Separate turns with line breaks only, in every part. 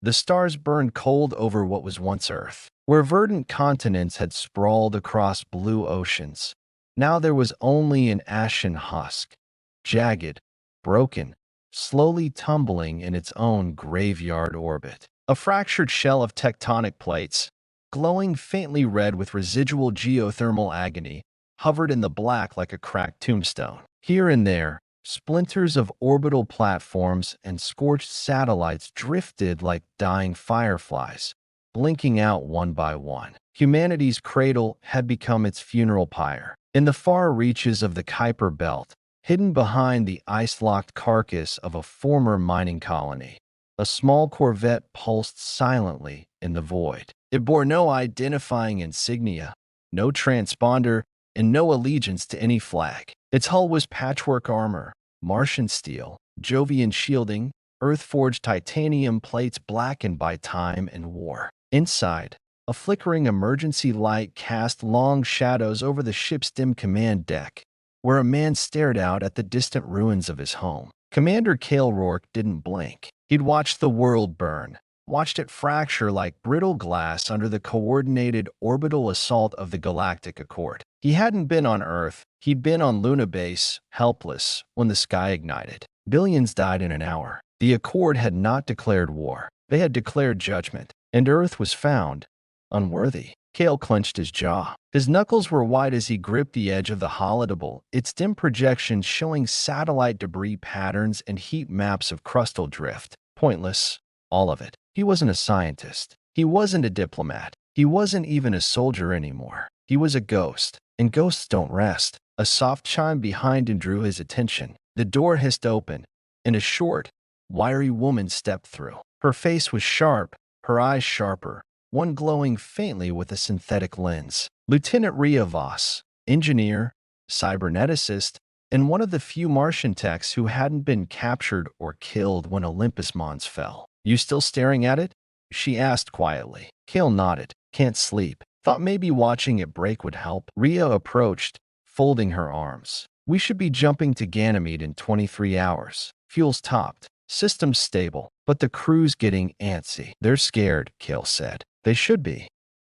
The stars burned cold over what was once Earth. Where verdant continents had sprawled across blue oceans, now there was only an ashen husk, jagged, broken, slowly tumbling in its own graveyard orbit. A fractured shell of tectonic plates, glowing faintly red with residual geothermal agony, hovered in the black like a cracked tombstone. Here and there, splinters of orbital platforms and scorched satellites drifted like dying fireflies, blinking out one by one. Humanity's cradle had become its funeral pyre. In the far reaches of the Kuiper Belt, hidden behind the ice-locked carcass of a former mining colony, a small corvette pulsed silently in the void. It bore no identifying insignia, no transponder, and no allegiance to any flag. Its hull was patchwork armor, Martian steel, Jovian shielding, Earth-forged titanium plates blackened by time and war. Inside, a flickering emergency light cast long shadows over the ship's dim command deck, where a man stared out at the distant ruins of his home. Commander Cale Rourke didn't blink. He'd watched the world burn, watched it fracture like brittle glass under the coordinated orbital assault of the Galactic Accord. He hadn't been on Earth. He'd been on Luna Base, helpless, when the sky ignited. Billions died in an hour. The Accord had not declared war. They had declared judgment, and Earth was found unworthy. Cale clenched his jaw. His knuckles were white as he gripped the edge of the holodable, its dim projections showing satellite debris patterns and heat maps of crustal drift. Pointless, all of it. He wasn't a scientist. He wasn't a diplomat. He wasn't even a soldier anymore. He was a ghost, and ghosts don't rest. A soft chime behind him drew his attention. The door hissed open, and a short, wiry woman stepped through. Her face was sharp, her eyes sharper, one glowing faintly with a synthetic lens. Lieutenant Rhea Voss, engineer, cyberneticist, and one of the few Martian techs who hadn't been captured or killed when Olympus Mons fell. "You still staring at it?" she asked quietly. Cale nodded. "Can't sleep. Thought maybe watching it break would help." Rhea approached, folding her arms. "We should be jumping to Ganymede in 23 hours. Fuel's topped. Systems stable, but the crew's getting antsy." "They're scared," Cale said. "They should be."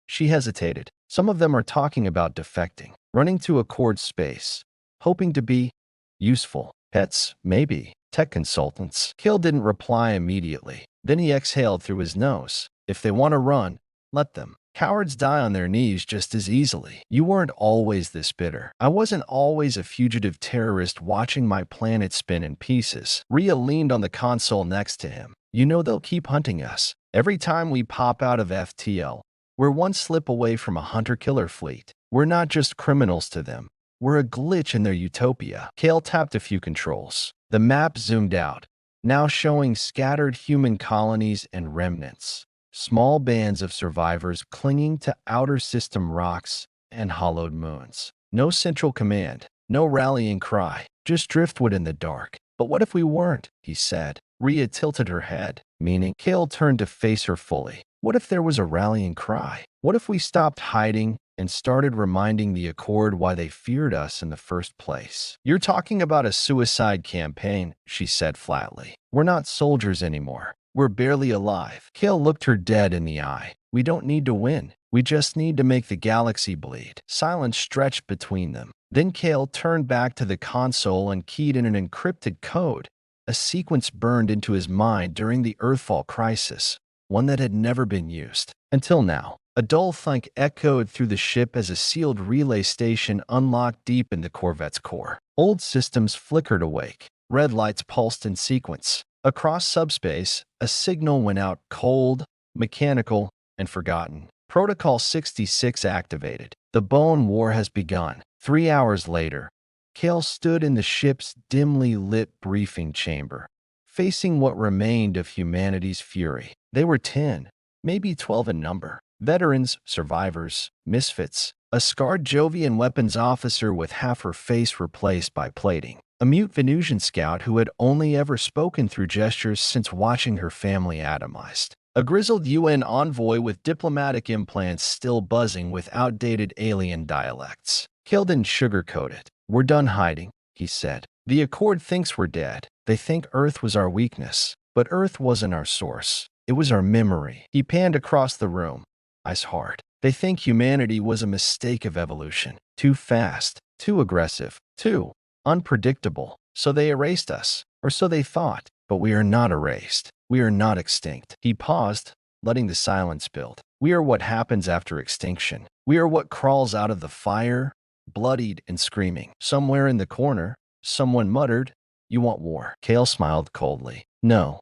She hesitated. "Some of them are talking about defecting, running to Accord space, hoping to be useful. Pets, maybe. Tech consultants." Cale didn't reply immediately. Then he exhaled through his nose. "If they want to run, let them. Cowards die on their knees just as easily." "You weren't always this bitter." "I wasn't always a fugitive terrorist watching my planet spin in pieces." Rhea leaned on the console next to him. "You know they'll keep hunting us. Every time we pop out of FTL, we're one slip away from a hunter-killer fleet. We're not just criminals to them. We're a glitch in their utopia." Cale tapped a few controls. The map zoomed out, now showing scattered human colonies and remnants. Small bands of survivors clinging to outer system rocks and hollowed moons. No central command, no rallying cry, just driftwood in the dark. "But what if we weren't?" he said. Rhea tilted her head, meaning. Cale turned to face her fully. "What if there was a rallying cry? What if we stopped hiding and started reminding the Accord why they feared us in the first place?" "You're talking about a suicide campaign," she said flatly. "We're not soldiers anymore. We're barely alive." Cale looked her dead in the eye. "We don't need to win. We just need to make the galaxy bleed." Silence stretched between them. Then Cale turned back to the console and keyed in an encrypted code. A sequence burned into his mind during the Earthfall crisis, one that had never been used until now. A dull thunk echoed through the ship as a sealed relay station unlocked deep in the Corvette's core. Old systems flickered awake. Red lights pulsed in sequence. Across subspace, a signal went out cold, mechanical, and forgotten. Protocol 66 activated. The Bone War has begun. 3 hours later, Cale stood in the ship's dimly lit briefing chamber, facing what remained of humanity's fury. They were 10, maybe 12 in number. Veterans, survivors, misfits, a scarred Jovian weapons officer with half her face replaced by plating, a mute Venusian scout who had only ever spoken through gestures since watching her family atomized, a grizzled UN envoy with diplomatic implants still buzzing with outdated alien dialects. Cale didn't sugarcoat it. "We're done hiding," he said. "The Accord thinks we're dead. They think Earth was our weakness. But Earth wasn't our source. It was our memory. He panned across the room, eyes hard. They think humanity was a mistake of evolution. Too fast, too aggressive, too unpredictable. So they erased us, or so they thought. But we are not erased. We are not extinct. He paused, letting the silence build. We are what happens after extinction. We are what crawls out of the fire, bloodied and screaming. Somewhere in the corner, someone muttered, "You want war?" Kale smiled coldly. "No,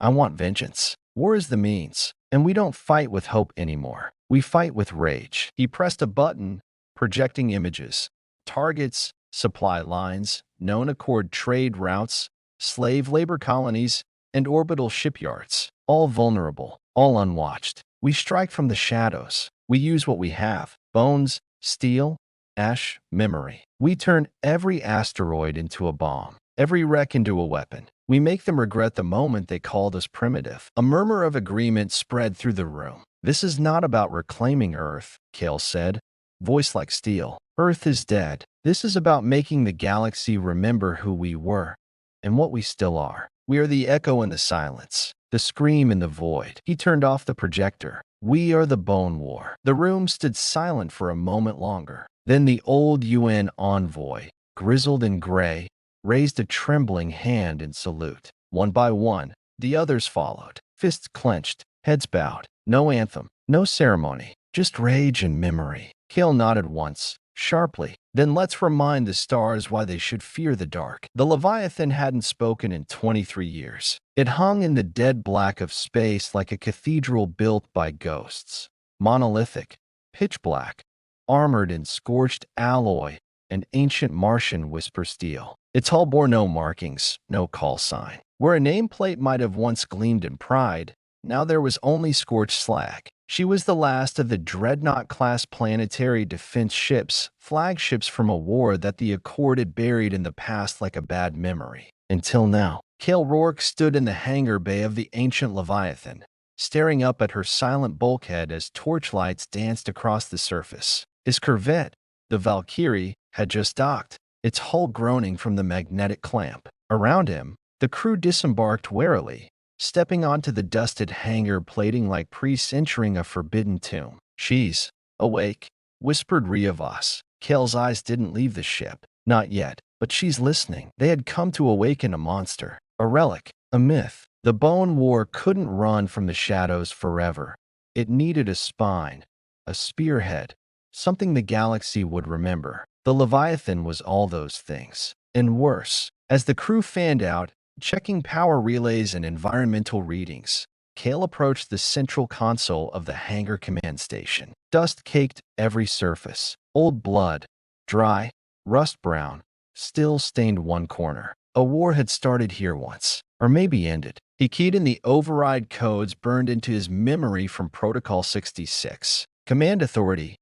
I want vengeance. War is the means, and we don't fight with hope anymore. We fight with rage." He pressed a button, projecting images, targets, supply lines, known accord trade routes, slave labor colonies, and orbital shipyards, all vulnerable, all unwatched. We strike from the shadows. We use what we have: bones, steel, ash, memory. We turn every asteroid into a bomb, every wreck into a weapon. We make them regret the moment they called us primitive. A murmur of agreement spread through the room. "This is not about reclaiming Earth," Kale said, voice like steel. "Earth is dead. This is about making the galaxy remember who we were and what we still are. We are the echo in the silence, the scream in the void." He turned off the projector. "We are the Bone War." The room stood silent for a moment longer. Then the old UN envoy, grizzled and gray, raised a trembling hand in salute. One by one, the others followed, fists clenched, heads bowed. No anthem, no ceremony, just rage and memory. Kale nodded once, sharply. "Then let's remind the stars why they should fear the dark." The Leviathan hadn't spoken in 23 years. It hung in the dead black of space like a cathedral built by ghosts. Monolithic, pitch black, armored in scorched alloy and ancient Martian whisper steel. Its hull bore no markings, no call sign. Where a nameplate might have once gleamed in pride, now there was only scorched slag. She was the last of the Dreadnought-class planetary defense ships, flagships from a war that the Accord had buried in the past like a bad memory. Until now, Kale Rourke stood in the hangar bay of the ancient Leviathan, staring up at her silent bulkhead as torchlights danced across the surface. His corvette, the Valkyrie, had just docked, its hull groaning from the magnetic clamp. Around him, the crew disembarked warily, stepping onto the dusted hangar plating like priests entering a forbidden tomb. "She's awake," whispered Riavas. Kale's eyes didn't leave the ship. Not yet, but she's listening. They had come to awaken a monster, a relic, a myth. The Bone War couldn't run from the shadows forever. It needed a spine, a spearhead, something the galaxy would remember. The Leviathan was all those things, and worse. As the crew fanned out, checking power relays and environmental readings, Kale approached the central console of the hangar command station. Dust caked every surface. Old blood, dry, rust brown, still stained one corner. A war had started here once, or maybe ended. He keyed in the override codes burned into his memory from Protocol 66. Command Authority,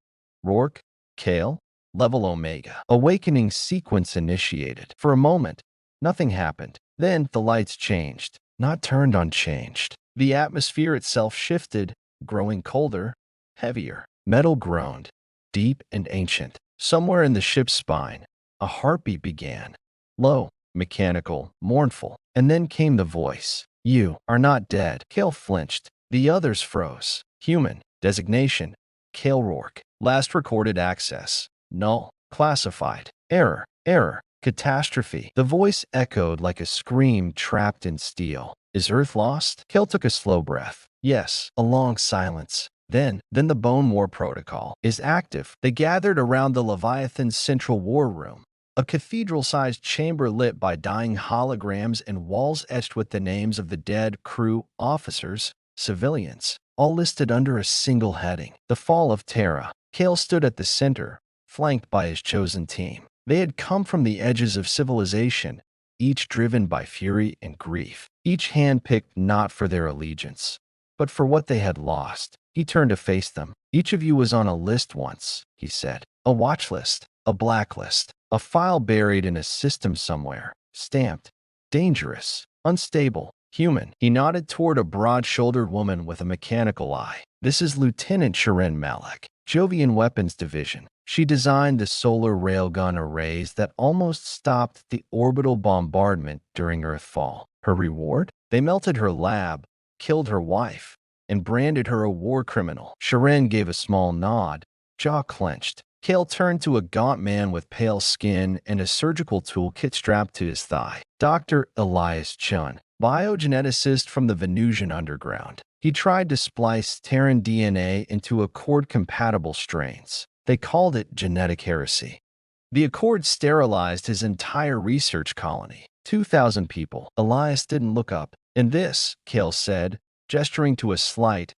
Rourke, Kale, Level Omega. Awakening sequence initiated. For a moment, nothing happened. Then the lights changed, not turned on, changed. The atmosphere itself shifted, growing colder, heavier. Metal groaned, deep and ancient. Somewhere in the ship's spine, a heartbeat began. Low, mechanical, mournful. And then came the voice. "You are not dead." Kale flinched. The others froze. Human. Designation: Kale Rourke. Last recorded access: null. Classified: error. Error. Catastrophe. The voice echoed like a scream trapped in steel. "Is Earth lost?" Kale took a slow breath. "Yes." A long silence. Then the Bone War Protocol is active. They gathered around the Leviathan's central war room, a cathedral-sized chamber lit by dying holograms and walls etched with the names of the dead crew, officers, civilians, all listed under a single heading: the fall of Terra. Kale stood at the center, flanked by his chosen team. They had come from the edges of civilization, each driven by fury and grief, each hand-picked not for their allegiance, but for what they had lost. He turned to face them. "Each of you was on a list once," he said. "A watch list, a blacklist, a file buried in a system somewhere, stamped, dangerous, unstable, human." He nodded toward a broad-shouldered woman with a mechanical eye. "This is Lieutenant Sharon Malek, Jovian Weapons Division. She designed the solar railgun arrays that almost stopped the orbital bombardment during Earthfall. Her reward? They melted her lab, killed her wife, and branded her a war criminal. Sharon gave a small nod, jaw clenched. Kale turned to a gaunt man with pale skin and a surgical toolkit strapped to his thigh. Dr. Elias Chun, biogeneticist from the Venusian underground. He tried to splice Terran DNA into Accord-compatible strains. They called it genetic heresy. The Accord sterilized his entire research colony. 2,000 people. Elias didn't look up. "And this," Kale said, gesturing to a slight,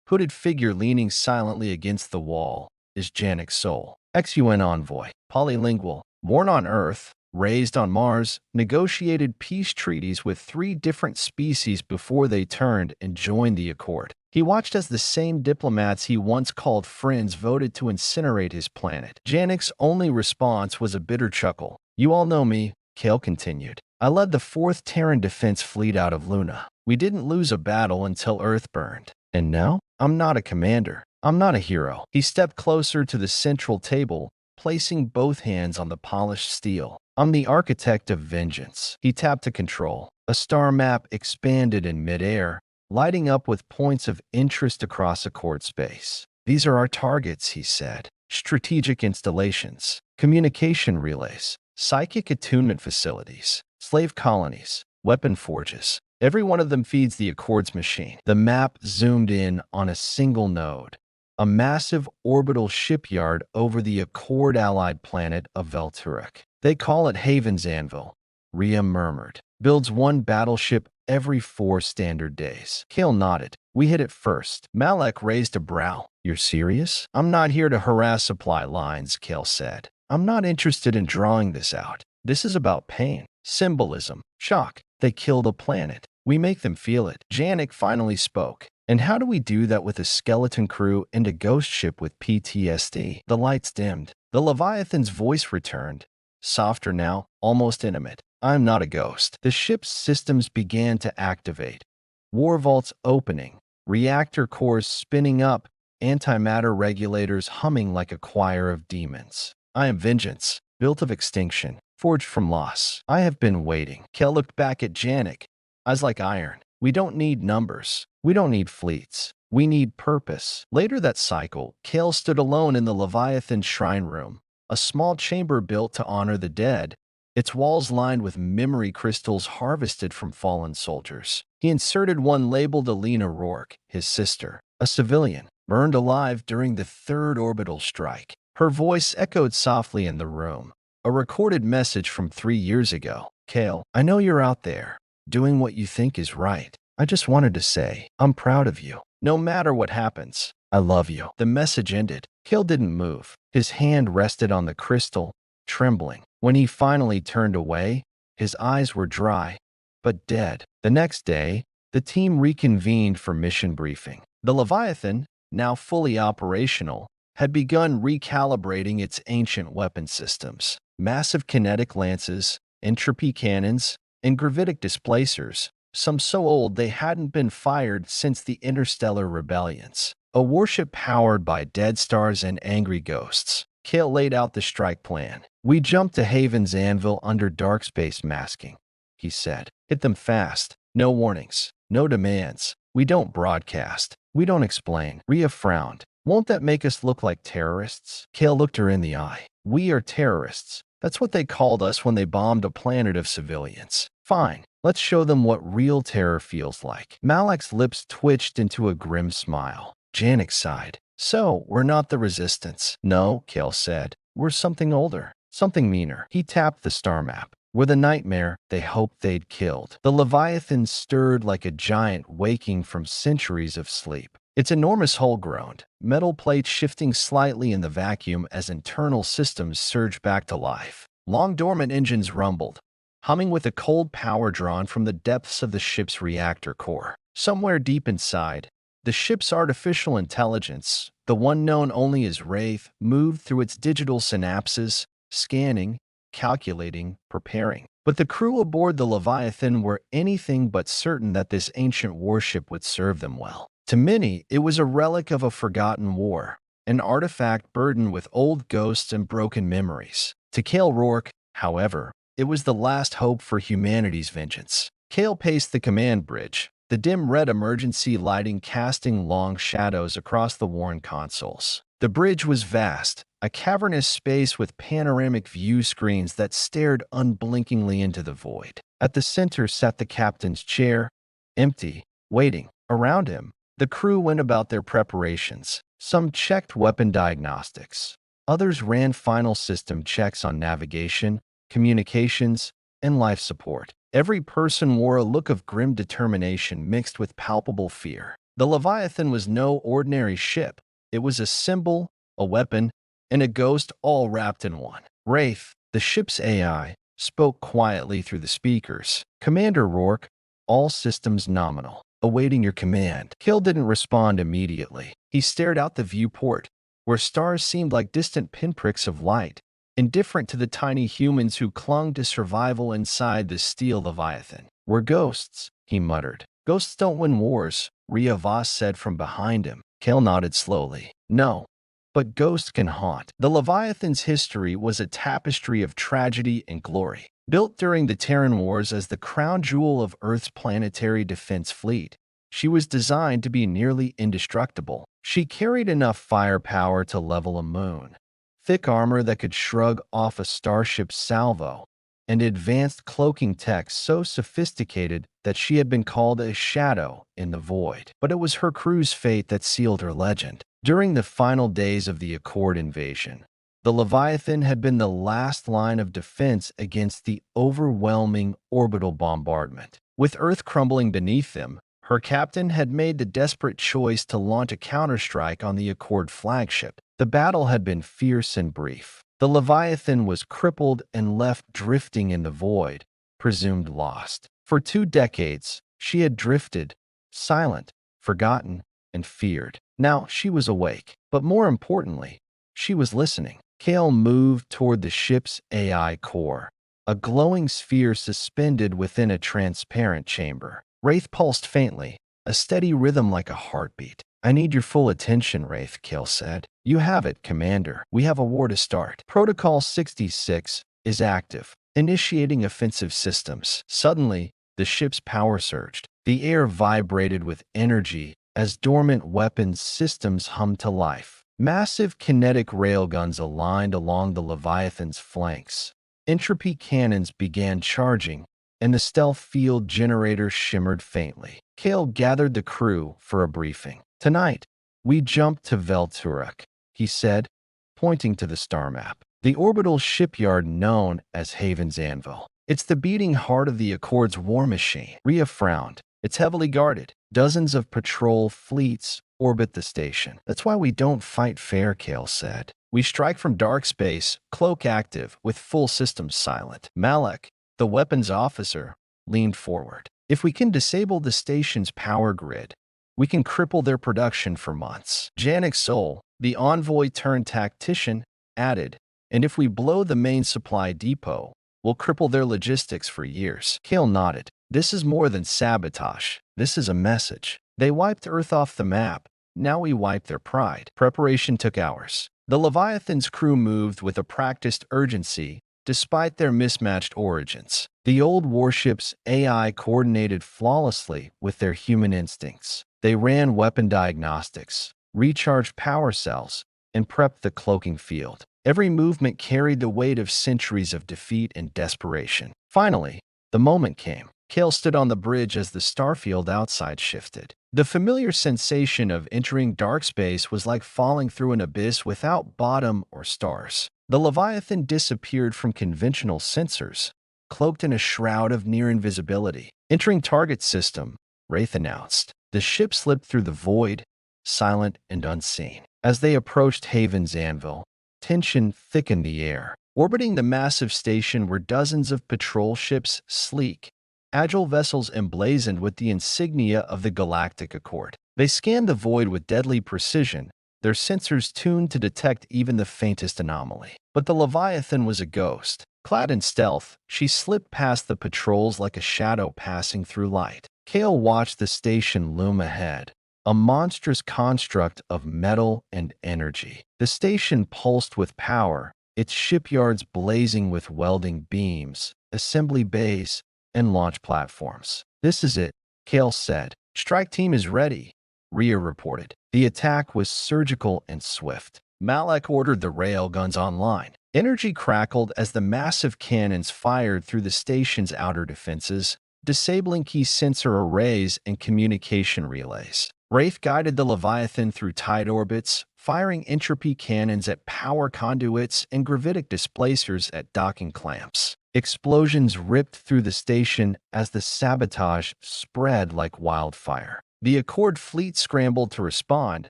hooded figure leaning silently against the wall, "is Janik's soul. XUN envoy, polylingual, born on Earth, raised on Mars, negotiated peace treaties with 3 different species before they turned and joined the Accord. He watched as the same diplomats he once called friends voted to incinerate his planet." Janik's only response was a bitter chuckle. "You all know me," Kale continued. "I led the 4th Terran Defense Fleet out of Luna. We didn't lose a battle until Earth burned. And now, I'm not a commander. I'm not a hero." He stepped closer to the central table, placing both hands on the polished steel. "I'm the architect of vengeance." He tapped to control. A star map expanded in midair, lighting up with points of interest across Accord space. "These are our targets," he said. "Strategic installations, communication relays, psychic attunement facilities, slave colonies, weapon forges. Every one of them feeds the Accord's machine." The map zoomed in on a single node, a massive orbital shipyard over the Accord-allied planet of Velturek. "They call it Haven's Anvil," Rhea murmured. "Builds 1 battleship every 4 standard days." Kale nodded. "We hit it first." Malek raised a brow. "You're serious?" "I'm not here to harass supply lines," Kale said. "I'm not interested in drawing this out. This is about pain, symbolism, shock. They killed a planet. We make them feel it." Janik finally spoke. "And how do we do that with a skeleton crew and a ghost ship with PTSD?" The lights dimmed. The Leviathan's voice returned, softer now, almost intimate. "I'm not a ghost." The ship's systems began to activate. War vaults opening, reactor cores spinning up, antimatter regulators humming like a choir of demons. "I am vengeance, built of extinction, forged from loss. I have been waiting." Kel looked back at Janik, eyes like iron. "We don't need numbers. We don't need fleets. We need purpose." Later that cycle, Kale stood alone in the Leviathan shrine room, a small chamber built to honor the dead, its walls lined with memory crystals harvested from fallen soldiers. He inserted one labeled Alina Rourke, his sister, a civilian, burned alive during the 3rd orbital strike. Her voice echoed softly in the room, a recorded message from 3 years ago. "Kale, I know you're out there, doing what you think is right. I just wanted to say, I'm proud of you. No matter what happens, I love you." The message ended. Kale didn't move. His hand rested on the crystal, trembling. When he finally turned away, his eyes were dry, but dead. The next day, the team reconvened for mission briefing. The Leviathan, now fully operational, had begun recalibrating its ancient weapon systems. Massive kinetic lances, entropy cannons, and gravitic displacers, some so old they hadn't been fired since the interstellar rebellions. A warship powered by dead stars and angry ghosts. Kale laid out the strike plan. "We jumped to Haven's Anvil under dark space masking," he said. "Hit them fast. No warnings. No demands. We don't broadcast. We don't explain." Rhea frowned. "Won't that make us look like terrorists?" Kale looked her in the eye. "We are terrorists. That's what they called us when they bombed a planet of civilians. Fine. Let's show them what real terror feels like." Malek's lips twitched into a grim smile. Janik sighed. "So, we're not the resistance." "No," Kale said. "We're something older, something meaner." He tapped the star map. "We're the nightmare they hoped they'd killed." The Leviathan stirred like a giant waking from centuries of sleep. Its enormous hull groaned, metal plates shifting slightly in the vacuum as internal systems surged back to life. Long dormant engines rumbled, humming with a cold power drawn from the depths of the ship's reactor core. Somewhere deep inside, the ship's artificial intelligence, the one known only as Wraith, moved through its digital synapses, scanning, calculating, preparing. But the crew aboard the Leviathan were anything but certain that this ancient warship would serve them well. To many, it was a relic of a forgotten war, an artifact burdened with old ghosts and broken memories. To Kale Rourke, however, it was the last hope for humanity's vengeance. Kale paced the command bridge, the dim red emergency lighting casting long shadows across the worn consoles. The bridge was vast, a cavernous space with panoramic view screens that stared unblinkingly into the void. At the center sat the captain's chair, empty, waiting. Around him, the crew went about their preparations. Some checked weapon diagnostics. Others ran final system checks on navigation, communications, and life support. Every person wore a look of grim determination mixed with palpable fear. The Leviathan was no ordinary ship. It was a symbol, a weapon, and a ghost all wrapped in one. Wraith, the ship's AI, spoke quietly through the speakers. "Commander Rourke, all systems nominal. Awaiting your command." Kill didn't respond immediately. He stared out the viewport, where stars seemed like distant pinpricks of light, indifferent to the tiny humans who clung to survival inside the steel Leviathan. "We're ghosts," he muttered. "Ghosts don't win wars," Rhea Voss said from behind him. Kale nodded slowly. "No, but ghosts can haunt." The Leviathan's history was a tapestry of tragedy and glory. Built during the Terran Wars as the crown jewel of Earth's planetary defense fleet, she was designed to be nearly indestructible. She carried enough firepower to level a moon, thick armor that could shrug off a starship's salvo, and advanced cloaking tech so sophisticated that she had been called a shadow in the void. But it was her crew's fate that sealed her legend. During the final days of the Accord invasion, the Leviathan had been the last line of defense against the overwhelming orbital bombardment. With Earth crumbling beneath them, her captain had made the desperate choice to launch a counterstrike on the Accord flagship. The battle had been fierce and brief. The Leviathan was crippled and left drifting in the void, presumed lost. For 2 decades, she had drifted, silent, forgotten, and feared. Now she was awake, but more importantly, she was listening. Kale moved toward the ship's AI core, a glowing sphere suspended within a transparent chamber. Wraith pulsed faintly, a steady rhythm like a heartbeat. "I need your full attention, Wraith," Kale said. "You have it, Commander. We have a war to start. Protocol 66 is active, initiating offensive systems." Suddenly, the ship's power surged. The air vibrated with energy as dormant weapons systems hummed to life. Massive kinetic railguns aligned along the Leviathan's flanks. Entropy cannons began charging, and the stealth field generator shimmered faintly. Kale gathered the crew for a briefing. "Tonight, we jump to Velturek," he said, pointing to the star map. "The orbital shipyard known as Haven's Anvil. It's the beating heart of the Accord's war machine." Rhea frowned. "It's heavily guarded. Dozens of patrol fleets orbit the station. That's why we don't fight fair," Kale said. "We strike from dark space, cloak active, with full systems silent." Malek, the weapons officer, leaned forward. "If we can disable the station's power grid, we can cripple their production for months." Janik Sol, the envoy-turned-tactician, added, "And if we blow the main supply depot, we'll cripple their logistics for years." Kale nodded. "This is more than sabotage. This is a message. They wiped Earth off the map. Now we wipe their pride." Preparation took hours. The Leviathan's crew moved with a practiced urgency, despite their mismatched origins. The old warship's AI coordinated flawlessly with their human instincts. They ran weapon diagnostics, recharged power cells, and prepped the cloaking field. Every movement carried the weight of centuries of defeat and desperation. Finally, the moment came. Kale stood on the bridge as the starfield outside shifted. The familiar sensation of entering dark space was like falling through an abyss without bottom or stars. The Leviathan disappeared from conventional sensors, cloaked in a shroud of near invisibility. "Entering target system," Wraith announced. The ship slipped through the void, silent and unseen. As they approached Haven's Anvil, tension thickened the air. Orbiting the massive station were dozens of patrol ships, sleek, agile vessels emblazoned with the insignia of the Galactic Accord. They scanned the void with deadly precision, their sensors tuned to detect even the faintest anomaly. But the Leviathan was a ghost. Clad in stealth, she slipped past the patrols like a shadow passing through light. Kale watched the station loom ahead, a monstrous construct of metal and energy. The station pulsed with power, its shipyards blazing with welding beams, assembly bays, and launch platforms. "This is it," Kale said. Strike team is ready, Rhea reported. The attack was surgical and swift. Malek ordered the railguns online. Energy crackled as the massive cannons fired through the station's outer defenses, disabling key sensor arrays and communication relays. Wraith guided the Leviathan through tight orbits, firing entropy cannons at power conduits and gravitic displacers at docking clamps. Explosions ripped through the station as the sabotage spread like wildfire. The Accord fleet scrambled to respond,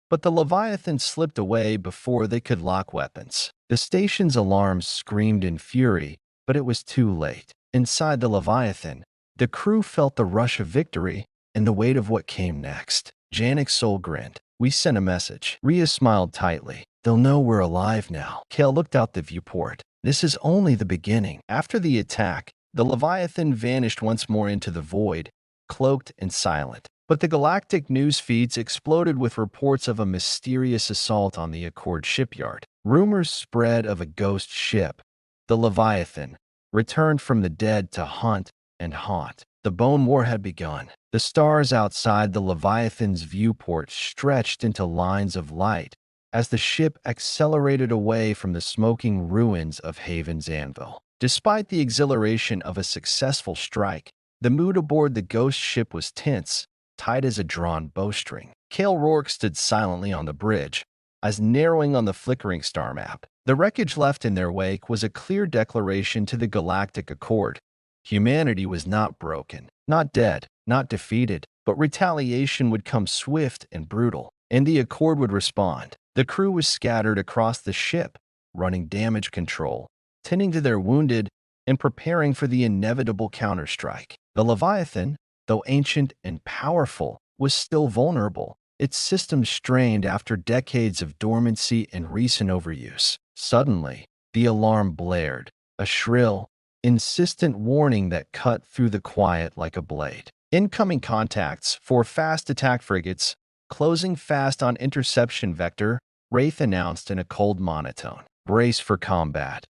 but the Leviathan slipped away before they could lock weapons. The station's alarms screamed in fury, but it was too late. Inside the Leviathan, the crew felt the rush of victory and the weight of what came next. Janek's soul grinned. We sent a message. Rhea smiled tightly. They'll know we're alive now. Kale looked out the viewport. This is only the beginning. After the attack, the Leviathan vanished once more into the void, cloaked and silent. But the galactic news feeds exploded with reports of a mysterious assault on the Accord shipyard. Rumors spread of a ghost ship, the Leviathan, returned from the dead to hunt and haunt. The Bone War had begun. The stars outside the Leviathan's viewport stretched into lines of light as the ship accelerated away from the smoking ruins of Haven's Anvil. Despite the exhilaration of a successful strike, the mood aboard the ghost ship was tense, tight as a drawn bowstring. Kale Rourke stood silently on the bridge, eyes narrowing on the flickering star map. The wreckage left in their wake was a clear declaration to the Galactic Accord. Humanity was not broken, not dead, not defeated, but retaliation would come swift and brutal, and the Accord would respond. The crew was scattered across the ship, running damage control, tending to their wounded, and preparing for the inevitable counterstrike. The Leviathan, though ancient and powerful, was still vulnerable, its systems strained after decades of dormancy and recent overuse. Suddenly, the alarm blared, a shrill, insistent warning that cut through the quiet like a blade. Incoming contacts for fast attack frigates, closing fast on interception vector, Wraith announced in a cold monotone. Brace for combat,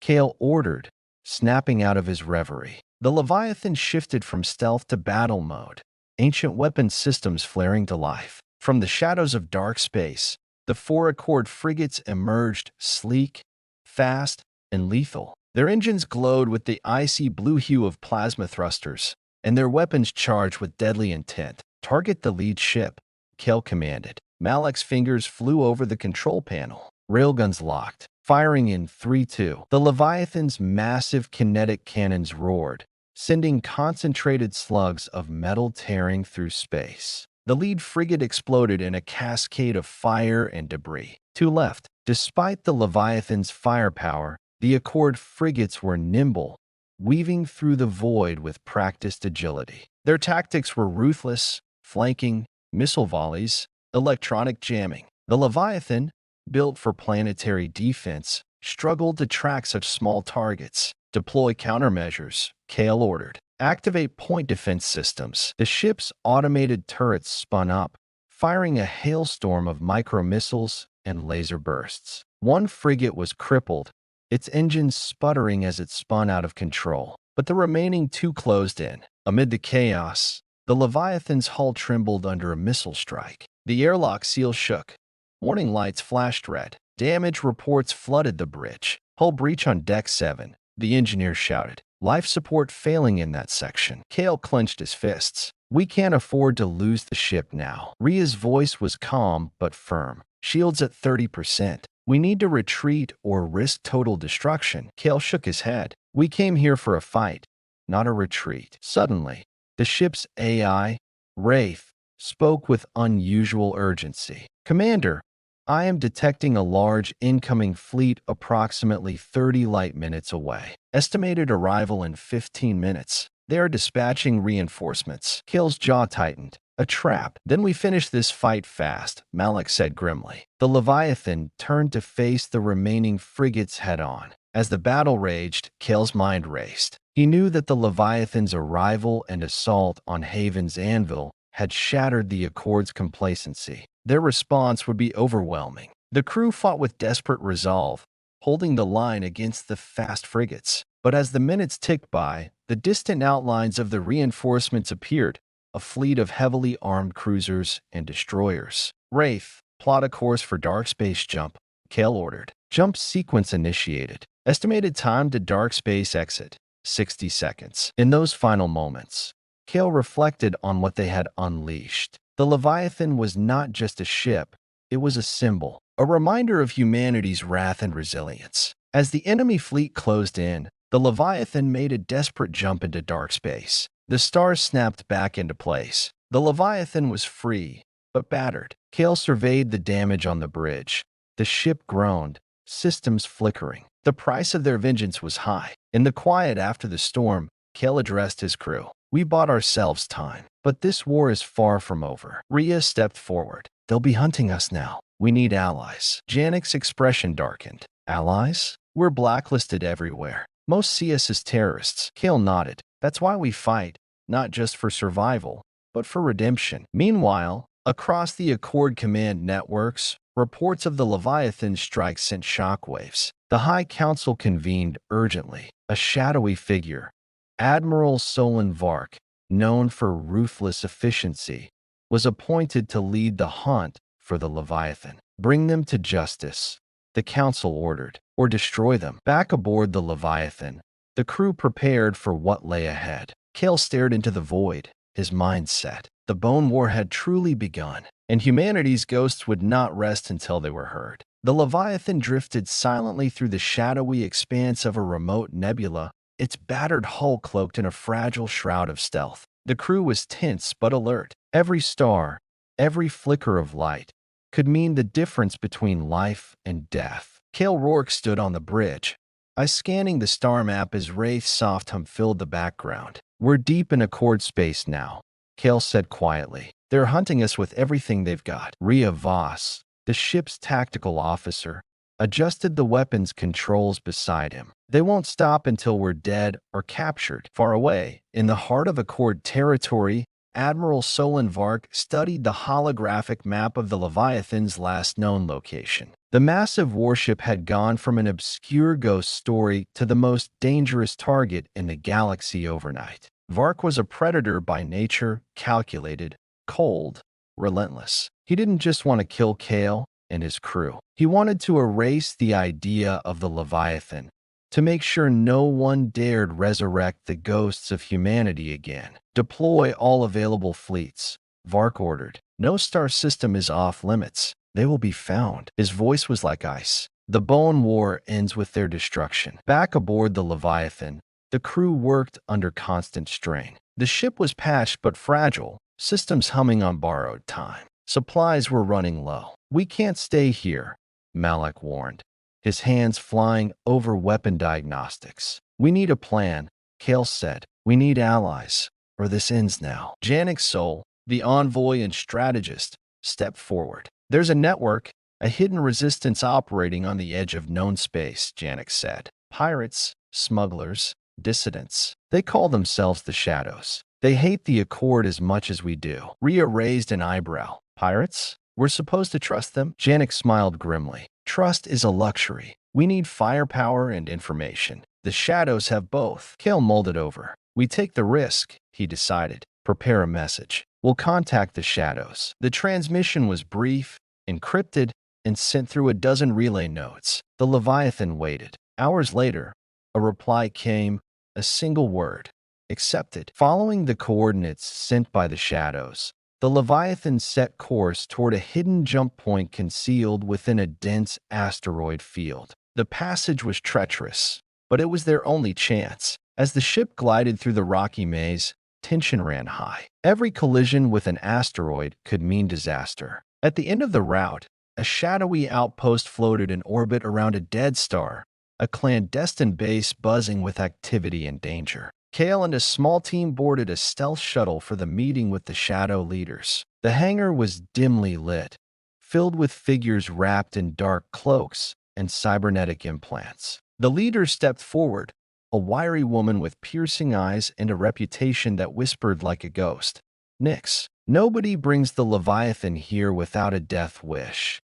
Kale ordered, snapping out of his reverie. The Leviathan shifted from stealth to battle mode, ancient weapon systems flaring to life. From the shadows of dark space, the four Accord frigates emerged sleek, fast, and lethal. Their engines glowed with the icy blue hue of plasma thrusters, and their weapons charged with deadly intent. Target the lead ship, Kale commanded. Malek's fingers flew over the control panel. Railguns locked, firing in 3-2. The Leviathan's massive kinetic cannons roared, sending concentrated slugs of metal tearing through space. The lead frigate exploded in a cascade of fire and debris. To left, despite the Leviathan's firepower, the Accord frigates were nimble, weaving through the void with practiced agility. Their tactics were ruthless, flanking, missile volleys, electronic jamming. The Leviathan, built for planetary defense, struggled to track such small targets. Deploy countermeasures, Kale ordered. Activate point defense systems. The ship's automated turrets spun up, firing a hailstorm of micro-missiles and laser bursts. One frigate was crippled, its engines sputtering as it spun out of control, but the remaining two closed in. Amid the chaos, the Leviathan's hull trembled under a missile strike. The airlock seal shook. Warning lights flashed red. Damage reports flooded the bridge. Hull breach on Deck 7, the engineer shouted. Life support failing in that section. Kale clenched his fists. We can't afford to lose the ship now. Rhea's voice was calm but firm. Shields at 30%. We need to retreat or risk total destruction. Kale shook his head. We came here for a fight, not a retreat. Suddenly, the ship's AI, Wraith, spoke with unusual urgency. Commander, I am detecting a large incoming fleet approximately 30 light minutes away. Estimated arrival in 15 minutes. They are dispatching reinforcements. Kale's jaw tightened. A trap. Then we finish this fight fast, Malek said grimly. The Leviathan turned to face the remaining frigates head-on. As the battle raged, Kale's mind raced. He knew that the Leviathan's arrival and assault on Haven's Anvil had shattered the Accord's complacency. Their response would be overwhelming. The crew fought with desperate resolve, holding the line against the fast frigates. But as the minutes ticked by, the distant outlines of the reinforcements appeared, a fleet of heavily armed cruisers and destroyers. Wraith, plot a course for dark space jump, Kale ordered. Jump sequence initiated. Estimated time to dark space exit, 60 seconds. In those final moments, Kale reflected on what they had unleashed. The Leviathan was not just a ship, it was a symbol, a reminder of humanity's wrath and resilience. As the enemy fleet closed in, the Leviathan made a desperate jump into dark space. The stars snapped back into place. The Leviathan was free, but battered. Kale surveyed the damage on the bridge. The ship groaned, systems flickering. The price of their vengeance was high. In the quiet after the storm, Kale addressed his crew. We bought ourselves time, but this war is far from over. Rhea stepped forward. They'll be hunting us now. We need allies. Janek's expression darkened. Allies? We're blacklisted everywhere. Most see us as terrorists. Kale nodded. That's why we fight, not just for survival, but for redemption. Meanwhile, across the Accord command networks, reports of the Leviathan strike sent shockwaves. The High Council convened urgently. A shadowy figure, Admiral Solon Vark, known for ruthless efficiency, was appointed to lead the hunt for the Leviathan. Bring them to justice, the Council ordered, or destroy them. Back aboard the Leviathan, the crew prepared for what lay ahead. Kale stared into the void, his mind set. The Bone War had truly begun, and humanity's ghosts would not rest until they were heard. The Leviathan drifted silently through the shadowy expanse of a remote nebula, its battered hull cloaked in a fragile shroud of stealth. The crew was tense but alert. Every star, every flicker of light, could mean the difference between life and death. Kale Rourke stood on the bridge, eyes scanning the star map as Wraith's soft hum filled the background. We're deep in Accord space now, Kale said quietly. They're hunting us with everything they've got. Rhea Voss, the ship's tactical officer, adjusted the weapons controls beside him. They won't stop until we're dead or captured. Far away, in the heart of Accord territory, Admiral Solon Vark studied the holographic map of the Leviathan's last known location. The massive warship had gone from an obscure ghost story to the most dangerous target in the galaxy overnight. Vark was a predator by nature, calculated, cold, relentless. He didn't just want to kill Kale and his crew. He wanted to erase the idea of the Leviathan, to make sure no one dared resurrect the ghosts of humanity again. Deploy all available fleets, Vark ordered. No star system is off limits. They will be found. His voice was like ice. The Bone War ends with their destruction. Back aboard the Leviathan, the crew worked under constant strain. The ship was patched but fragile, systems humming on borrowed time. Supplies were running low. We can't stay here, Malak warned, his hands flying over weapon diagnostics. We need a plan, Kale said. We need allies, or this ends now. Janek Sol, the envoy and strategist, stepped forward. There's a network, a hidden resistance operating on the edge of known space, Janek said. Pirates, smugglers, dissidents. They call themselves the Shadows. They hate the Accord as much as we do. Rhea raised an eyebrow. Pirates? We're supposed to trust them? Janek smiled grimly. Trust is a luxury. We need firepower and information. The Shadows have both. Kale mulled it over. We take the risk, he decided. Prepare a message. We'll contact the Shadows. The transmission was brief, encrypted, and sent through a dozen relay nodes. The Leviathan waited. Hours later, a reply came, a single word. Accepted. Following the coordinates sent by the Shadows, the Leviathan set course toward a hidden jump point concealed within a dense asteroid field. The passage was treacherous, but it was their only chance. As the ship glided through the rocky maze, tension ran high. Every collision with an asteroid could mean disaster. At the end of the route, a shadowy outpost floated in orbit around a dead star, a clandestine base buzzing with activity and danger. Kale and a small team boarded a stealth shuttle for the meeting with the Shadow leaders. The hangar was dimly lit, filled with figures wrapped in dark cloaks and cybernetic implants. The leader stepped forward, a wiry woman with piercing eyes and a reputation that whispered like a ghost. Nix. Nobody brings the Leviathan here without a death wish,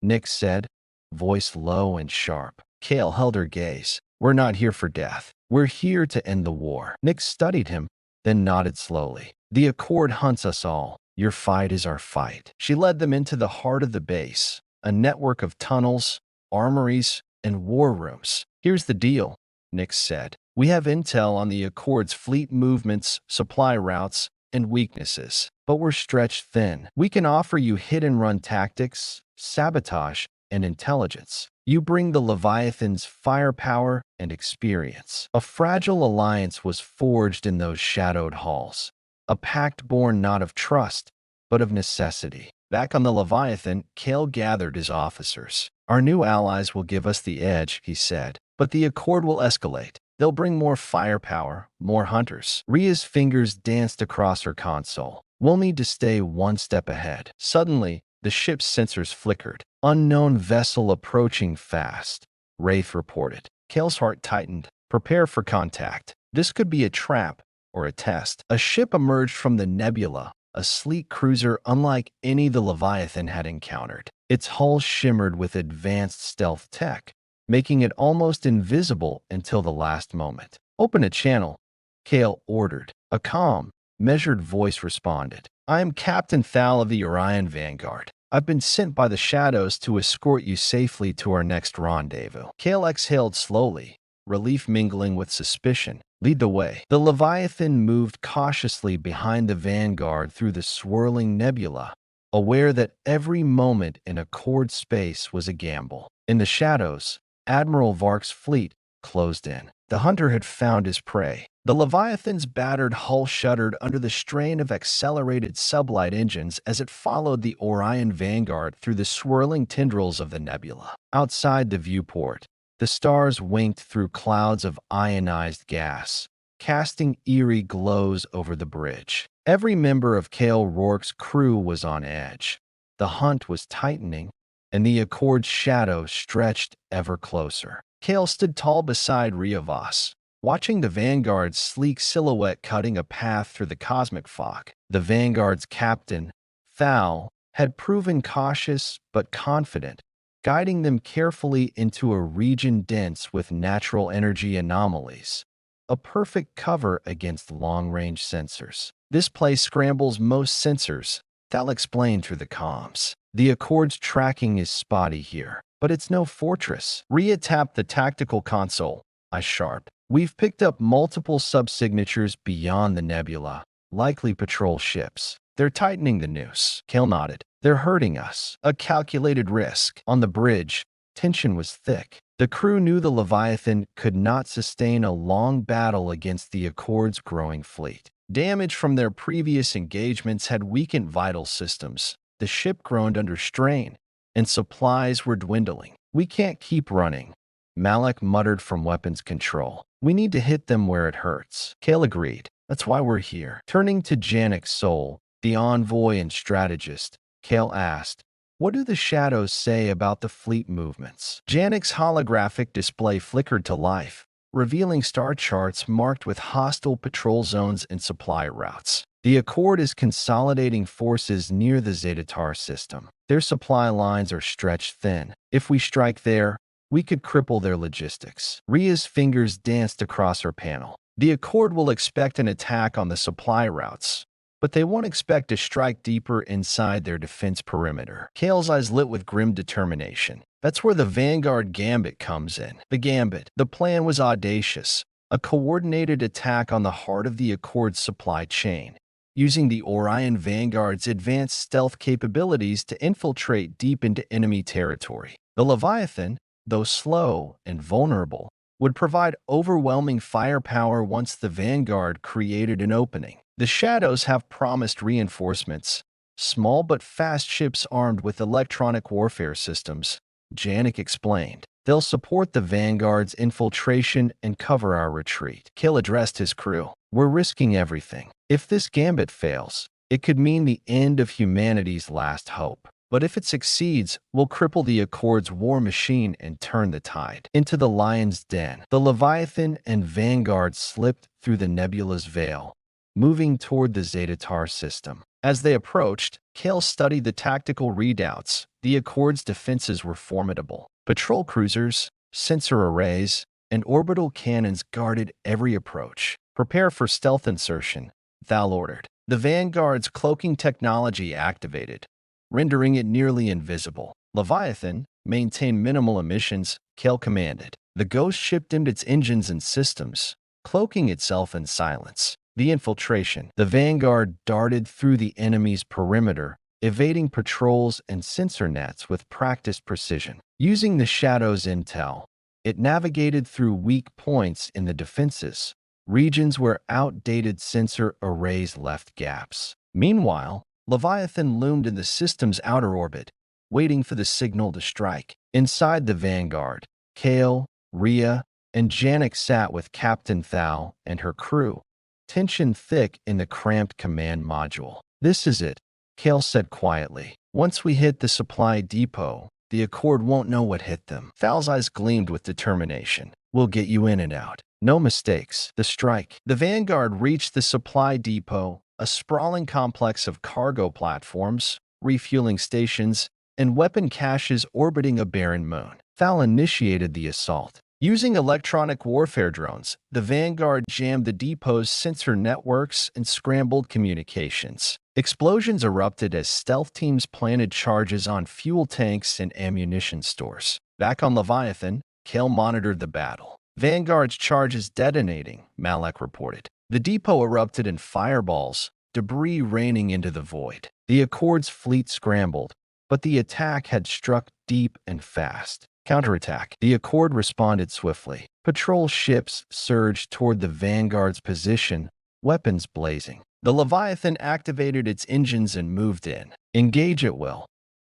Nix said, voice low and sharp. Kale held her gaze. We're not here for death. We're here to end the war. Nix studied him, then nodded slowly. "The Accord hunts us all. Your fight is our fight." She led them into the heart of the base, a network of tunnels, armories, and war rooms. "Here's the deal," Nix said. "We have intel on the Accord's fleet movements, supply routes, and weaknesses, but we're stretched thin. We can offer you hit-and-run tactics, sabotage, and intelligence. You bring the Leviathan's firepower and experience." A fragile alliance was forged in those shadowed halls, a pact born not of trust, but of necessity. Back on the Leviathan, Kale gathered his officers. "Our new allies will give us the edge," he said, "but the Accord will escalate. They'll bring more firepower, more hunters." Ria's fingers danced across her console. "We'll need to stay one step ahead." Suddenly, the ship's sensors flickered. "Unknown vessel approaching fast," Wraith reported. Kale's heart tightened. "Prepare for contact. This could be a trap or a test." A ship emerged from the nebula, a sleek cruiser unlike any the Leviathan had encountered. Its hull shimmered with advanced stealth tech, making it almost invisible until the last moment. "Open a channel," Kale ordered. A calm, measured voice responded. "I am Captain Thal of the Orion Vanguard. I've been sent by the Shadows to escort you safely to our next rendezvous." Kale exhaled slowly, relief mingling with suspicion. "Lead the way." The Leviathan moved cautiously behind the Vanguard through the swirling nebula, aware that every moment in Accord space was a gamble. In the shadows, Admiral Vark's fleet closed in. The hunter had found his prey. The Leviathan's battered hull shuddered under the strain of accelerated sublight engines as it followed the Orion Vanguard through the swirling tendrils of the nebula. Outside the viewport, the stars winked through clouds of ionized gas, casting eerie glows over the bridge. Every member of Kale Rourke's crew was on edge. The hunt was tightening, and the Accord's shadow stretched ever closer. Kale stood tall beside Riavas, watching the Vanguard's sleek silhouette cutting a path through the cosmic fog. The Vanguard's captain, Thal, had proven cautious but confident, guiding them carefully into a region dense with natural energy anomalies, a perfect cover against long-range sensors. "This place scrambles most sensors," Thal explained through the comms. "The Accord's tracking is spotty here, but it's no fortress." Ria tapped the tactical console. "I sharp. We've picked up multiple subsignatures beyond the nebula, likely patrol ships. They're tightening the noose." Kale nodded. "They're hurting us. A calculated risk." On the bridge, tension was thick. The crew knew the Leviathan could not sustain a long battle against the Accord's growing fleet. Damage from their previous engagements had weakened vital systems. The ship groaned under strain, and supplies were dwindling. "We can't keep running," Malek muttered from weapons control. "We need to hit them where it hurts." Kale agreed. "That's why we're here." Turning to Janik Sol, the envoy and strategist, Kale asked, "What do the Shadows say about the fleet movements?" Janik's holographic display flickered to life, revealing star charts marked with hostile patrol zones and supply routes. "The Accord is consolidating forces near the Zetatar system. Their supply lines are stretched thin. If we strike there, we could cripple their logistics." Ria's fingers danced across her panel. "The Accord will expect an attack on the supply routes, but they won't expect to strike deeper inside their defense perimeter." Kale's eyes lit with grim determination. "That's where the Vanguard Gambit comes in." The Gambit. The plan was audacious, a coordinated attack on the heart of the Accord's supply chain, using the Orion Vanguard's advanced stealth capabilities to infiltrate deep into enemy territory. The Leviathan, though slow and vulnerable, would provide overwhelming firepower once the Vanguard created an opening. "The Shadows have promised reinforcements, small but fast ships armed with electronic warfare systems," Janik explained. "They'll support the Vanguard's infiltration and cover our retreat." Kill addressed his crew. "We're risking everything. If this gambit fails, it could mean the end of humanity's last hope. But if it succeeds, we'll cripple the Accord's war machine and turn the tide." Into the lion's den, the Leviathan and Vanguard slipped through the nebula's veil, moving toward the Zetatar system. As they approached, Kale studied the tactical readouts. The Accord's defenses were formidable. Patrol cruisers, sensor arrays, and orbital cannons guarded every approach. Prepare for stealth insertion, Thal ordered. The Vanguard's cloaking technology activated, rendering it nearly invisible. Leviathan, maintain minimal emissions, Kale commanded. The Ghost ship dimmed its engines and systems, cloaking itself in silence. The infiltration. The Vanguard darted through the enemy's perimeter, evading patrols and sensor nets with practiced precision. Using the Shadow's intel, it navigated through weak points in the defenses, regions where outdated sensor arrays left gaps. Meanwhile, Leviathan loomed in the system's outer orbit, waiting for the signal to strike. Inside the Vanguard, Kale, Rhea, and Janek sat with Captain Thal and her crew, tension thick in the cramped command module. "This is it," Kale said quietly. "Once we hit the supply depot, the Accord won't know what hit them." Thal's eyes gleamed with determination. "We'll get you in and out. No mistakes." The strike. The Vanguard reached the supply depot, a sprawling complex of cargo platforms, refueling stations, and weapon caches orbiting a barren moon. Thal initiated the assault. Using electronic warfare drones, the Vanguard jammed the depot's sensor networks and scrambled communications. Explosions erupted as stealth teams planted charges on fuel tanks and ammunition stores. Back on Leviathan, Kale monitored the battle. "Vanguard's charges detonating," Malek reported. The depot erupted in fireballs, debris raining into the void. The Accord's fleet scrambled, but the attack had struck deep and fast. Counterattack. The Accord responded swiftly. Patrol ships surged toward the Vanguard's position, weapons blazing. The Leviathan activated its engines and moved in. "Engage at will,"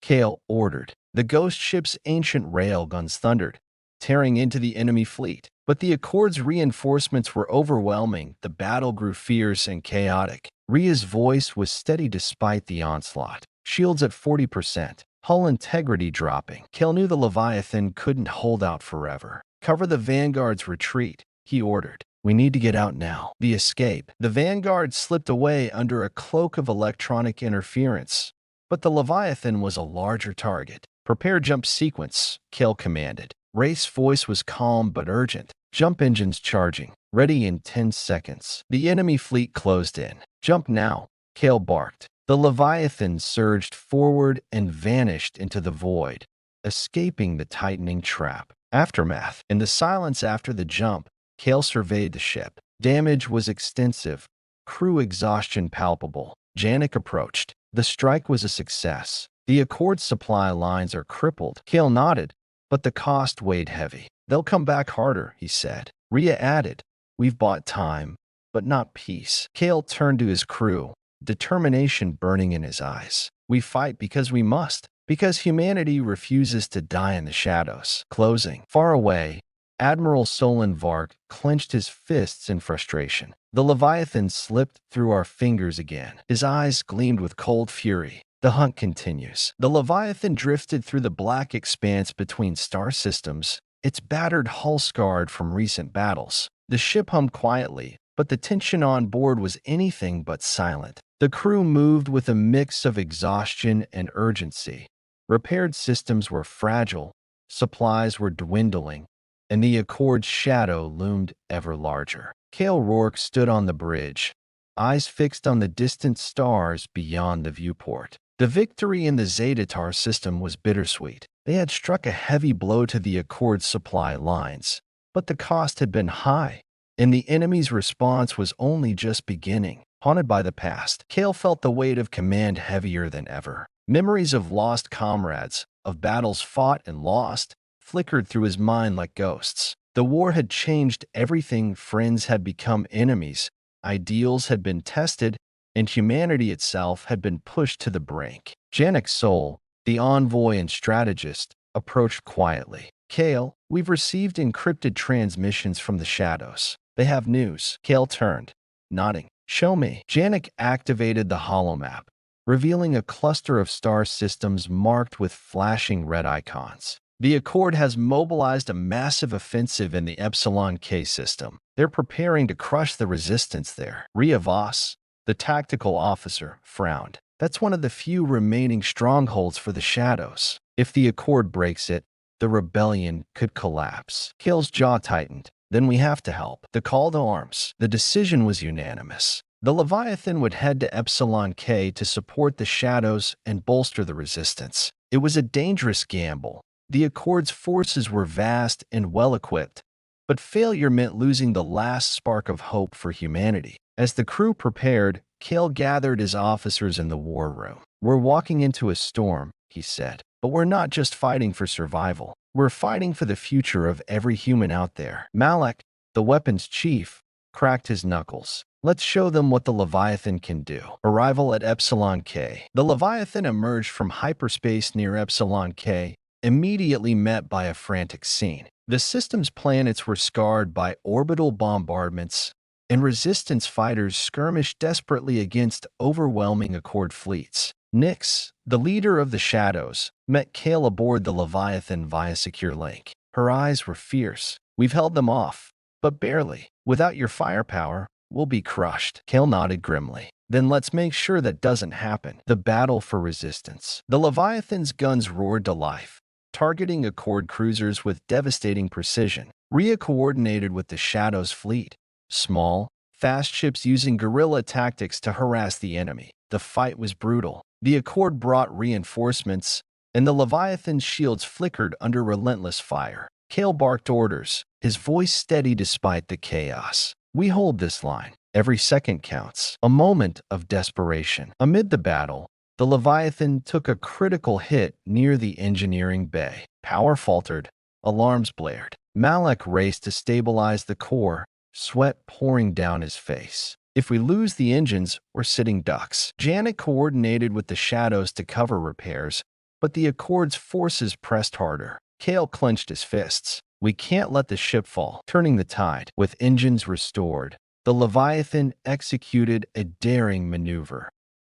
Kale ordered. The Ghost ship's ancient railguns thundered, tearing into the enemy fleet. But the Accord's reinforcements were overwhelming. The battle grew fierce and chaotic. Rhea's voice was steady despite the onslaught. "Shields at 40%. Hull integrity dropping." Kale knew the Leviathan couldn't hold out forever. "Cover the Vanguard's retreat," he ordered. "We need to get out now." The escape. The Vanguard slipped away under a cloak of electronic interference, but the Leviathan was a larger target. "Prepare jump sequence," Kale commanded. Ray's voice was calm but urgent. "Jump engines charging. Ready in 10 seconds." The enemy fleet closed in. "Jump now," Kale barked. The Leviathan surged forward and vanished into the void, escaping the tightening trap. Aftermath. In the silence after the jump, Kale surveyed the ship. Damage was extensive, crew exhaustion palpable. Janek approached. "The strike was a success. The Accord supply lines are crippled." Kale nodded, but the cost weighed heavy. "They'll come back harder," he said. Rhea added, "We've bought time, but not peace." Kale turned to his crew, determination burning in his eyes. "We fight because we must, because humanity refuses to die in the shadows." Closing. Far away, Admiral Solon Vark clenched his fists in frustration. "The Leviathan slipped through our fingers again." His eyes gleamed with cold fury. "The hunt continues." The Leviathan drifted through the black expanse between star systems, its battered hull scarred from recent battles. The ship hummed quietly, but the tension on board was anything but silent. The crew moved with a mix of exhaustion and urgency. Repaired systems were fragile, supplies were dwindling, and the Accord's shadow loomed ever larger. Kale Rourke stood on the bridge, eyes fixed on the distant stars beyond the viewport. The victory in the Zetatar system was bittersweet. They had struck a heavy blow to the Accord's supply lines, but the cost had been high, and the enemy's response was only just beginning. Haunted by the past, Kale felt the weight of command heavier than ever. Memories of lost comrades, of battles fought and lost, flickered through his mind like ghosts. The war had changed everything. Friends had become enemies, ideals had been tested, and humanity itself had been pushed to the brink. Janek Sol, the envoy and strategist, approached quietly. "Kale, we've received encrypted transmissions from the shadows. They have news." Kale turned, nodding. "Show me." Janek activated the holomap, revealing a cluster of star systems marked with flashing red icons. "The Accord has mobilized a massive offensive in the Epsilon K system. They're preparing to crush the resistance there." Rhea Voss, the tactical officer, frowned. "That's one of the few remaining strongholds for the shadows. If the Accord breaks it, the rebellion could collapse." Kale's jaw tightened. then we have to help. The call to arms. The decision was unanimous. The Leviathan would head to Epsilon K to support the Shadows and bolster the resistance. It was a dangerous gamble. The Accord's forces were vast and well-equipped, but failure meant losing the last spark of hope for humanity. As the crew prepared, Kale gathered his officers in the war room. "We're walking into a storm," he said, "but we're not just fighting for survival. We're fighting for the future of every human out there." Malak, the weapons chief, cracked his knuckles. "Let's show them what the Leviathan can do." Arrival at Epsilon K. The Leviathan emerged from hyperspace near Epsilon K, immediately met by a frantic scene. The system's planets were scarred by orbital bombardments, and resistance fighters skirmished desperately against overwhelming Accord fleets. Nyx, the leader of the Shadows, met Kale aboard the Leviathan via secure link. Her eyes were fierce. "We've held them off, but barely. Without your firepower, we'll be crushed." Kale nodded grimly. "Then let's make sure that doesn't happen." The battle for resistance. The Leviathan's guns roared to life, targeting Accord cruisers with devastating precision. Rhea coordinated with the Shadows fleet, small, fast ships using guerrilla tactics to harass the enemy. The fight was brutal. The Accord brought reinforcements, and the Leviathan's shields flickered under relentless fire. Kale barked orders, his voice steady despite the chaos. "We hold this line. Every second counts." A moment of desperation. Amid the battle, the Leviathan took a critical hit near the engineering bay. Power faltered, alarms blared. Malak raced to stabilize the core, sweat pouring down his face. "If we lose the engines, we're sitting ducks." Janet coordinated with the Shadows to cover repairs, but the Accord's forces pressed harder. Kale clenched his fists. "We can't let the ship fall." Turning the tide. With engines restored, the Leviathan executed a daring maneuver,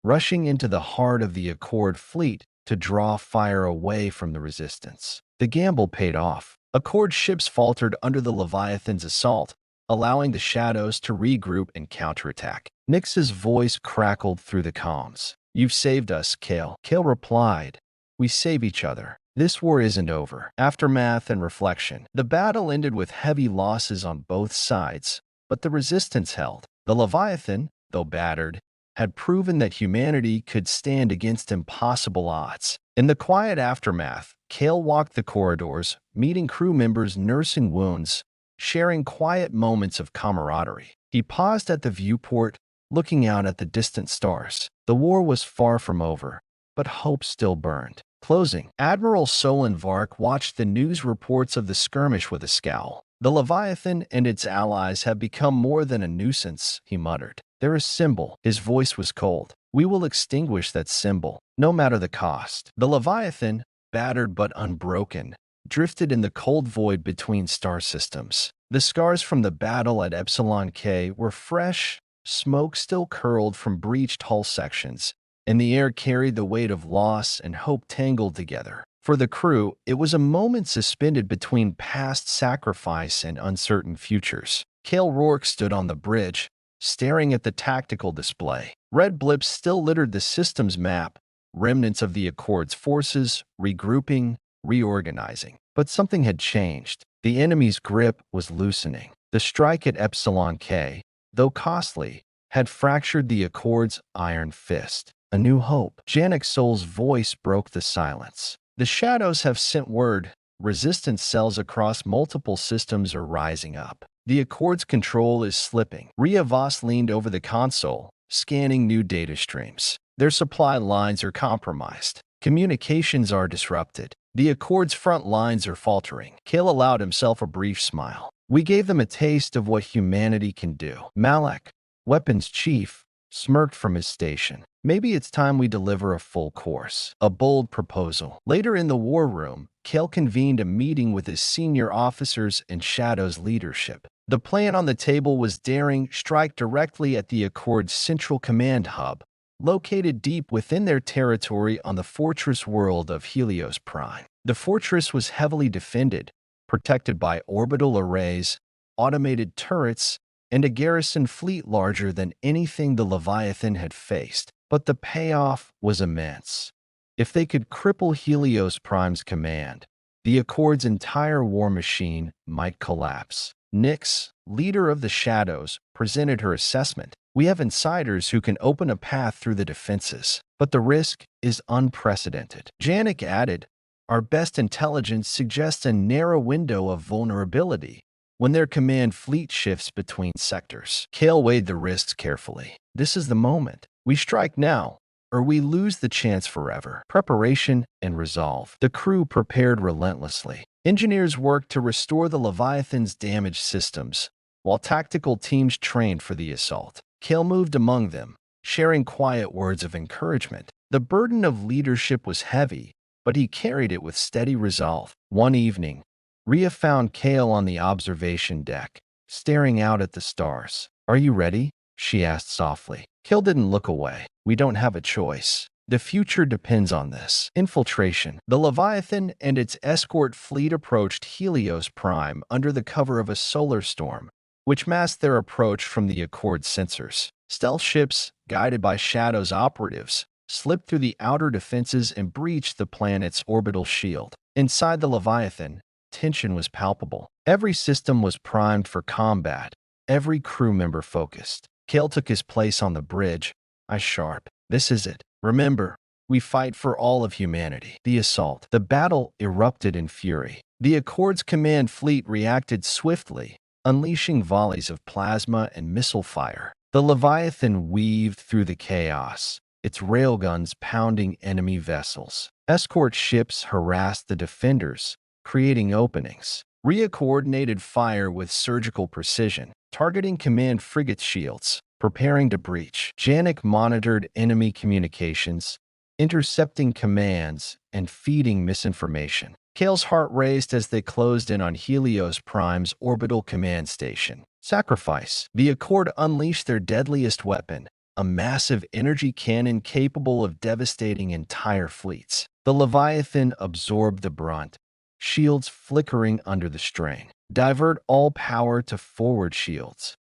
rushing into the heart of the Accord fleet to draw fire away from the resistance. The gamble paid off. Accord ships faltered under the Leviathan's assault, allowing the Shadows to regroup and counterattack. Nyx's voice crackled through the comms. "You've saved us, Kale." Kale replied, "We save each other. This war isn't over." Aftermath and reflection. The battle ended with heavy losses on both sides, but the resistance held. The Leviathan, though battered, had proven that humanity could stand against impossible odds. In the quiet aftermath, Kale walked the corridors, meeting crew members nursing wounds, sharing quiet moments of camaraderie. He paused at the viewport, looking out at the distant stars. The war was far from over, but hope still burned. Closing. Admiral Solon Vark watched the news reports of the skirmish with a scowl. "The Leviathan and its allies have become more than a nuisance," he muttered. "They're a symbol." His voice was cold. "We will extinguish that symbol, no matter the cost." The Leviathan, battered but unbroken, drifted in the cold void between star systems. The scars from the battle at Epsilon K were fresh, smoke still curled from breached hull sections, and the air carried the weight of loss and hope tangled together. For the crew, it was a moment suspended between past sacrifice and uncertain futures. Kale Rourke stood on the bridge, staring at the tactical display. Red blips still littered the system's map, remnants of the Accord's forces, regrouping, reorganizing. But something had changed. The enemy's grip was loosening. The strike at Epsilon K, though costly, had fractured the Accord's iron fist. A new hope. Janek Sol's voice broke the silence. "The Shadows have sent word. Resistance cells across multiple systems are rising up. The Accord's control is slipping." Rhea Voss leaned over the console, scanning new data streams. "Their supply lines are compromised. Communications are disrupted. The Accord's front lines are faltering." Kale allowed himself a brief smile. "We gave them a taste of what humanity can do." Malak, weapons chief, smirked from his station. "Maybe it's time we deliver a full course." A bold proposal. Later in the war room, Kale convened a meeting with his senior officers and Shadow's leadership. The plan on the table was daring, strike directly at the Accord's central command hub, located deep within their territory on the fortress world of Helios Prime. The fortress was heavily defended, protected by orbital arrays, automated turrets, and a garrison fleet larger than anything the Leviathan had faced. But the payoff was immense. If they could cripple Helios Prime's command, the Accord's entire war machine might collapse. Nyx, leader of the Shadows, presented her assessment. We have insiders who can open a path through the defenses, but the risk is unprecedented. Janik added, our best intelligence suggests a narrow window of vulnerability when their command fleet shifts between sectors. Kale weighed the risks carefully. This is the moment. We strike now, or we lose the chance forever. Preparation and resolve. The crew prepared relentlessly. Engineers worked to restore the Leviathan's damaged systems, while tactical teams trained for the assault. Kale moved among them, sharing quiet words of encouragement. The burden of leadership was heavy, but he carried it with steady resolve. One evening, Rhea found Kale on the observation deck, staring out at the stars. Are you ready? She asked softly. Kale didn't look away. We don't have a choice. The future depends on this. Infiltration. The Leviathan and its escort fleet approached Helios Prime under the cover of a solar storm, which masked their approach from the Accord sensors. Stealth ships, guided by Shadow's operatives, slipped through the outer defenses and breached the planet's orbital shield. Inside the Leviathan, tension was palpable. Every system was primed for combat, every crew member focused. Kale took his place on the bridge. Eyes sharp. This is it. Remember, we fight for all of humanity. The assault. The battle erupted in fury. The Accord's command fleet reacted swiftly, unleashing volleys of plasma and missile fire. The Leviathan weaved through the chaos, its railguns pounding enemy vessels. Escort ships harassed the defenders, creating openings. Rhea coordinated fire with surgical precision, targeting command frigate shields, preparing to breach. Janik monitored enemy communications, intercepting commands and feeding misinformation. Kale's heart raced as they closed in on Helios Prime's orbital command station. Sacrifice. The Accord unleashed their deadliest weapon, a massive energy cannon capable of devastating entire fleets. The Leviathan absorbed the brunt, shields flickering under the strain. Divert all power to forward shields.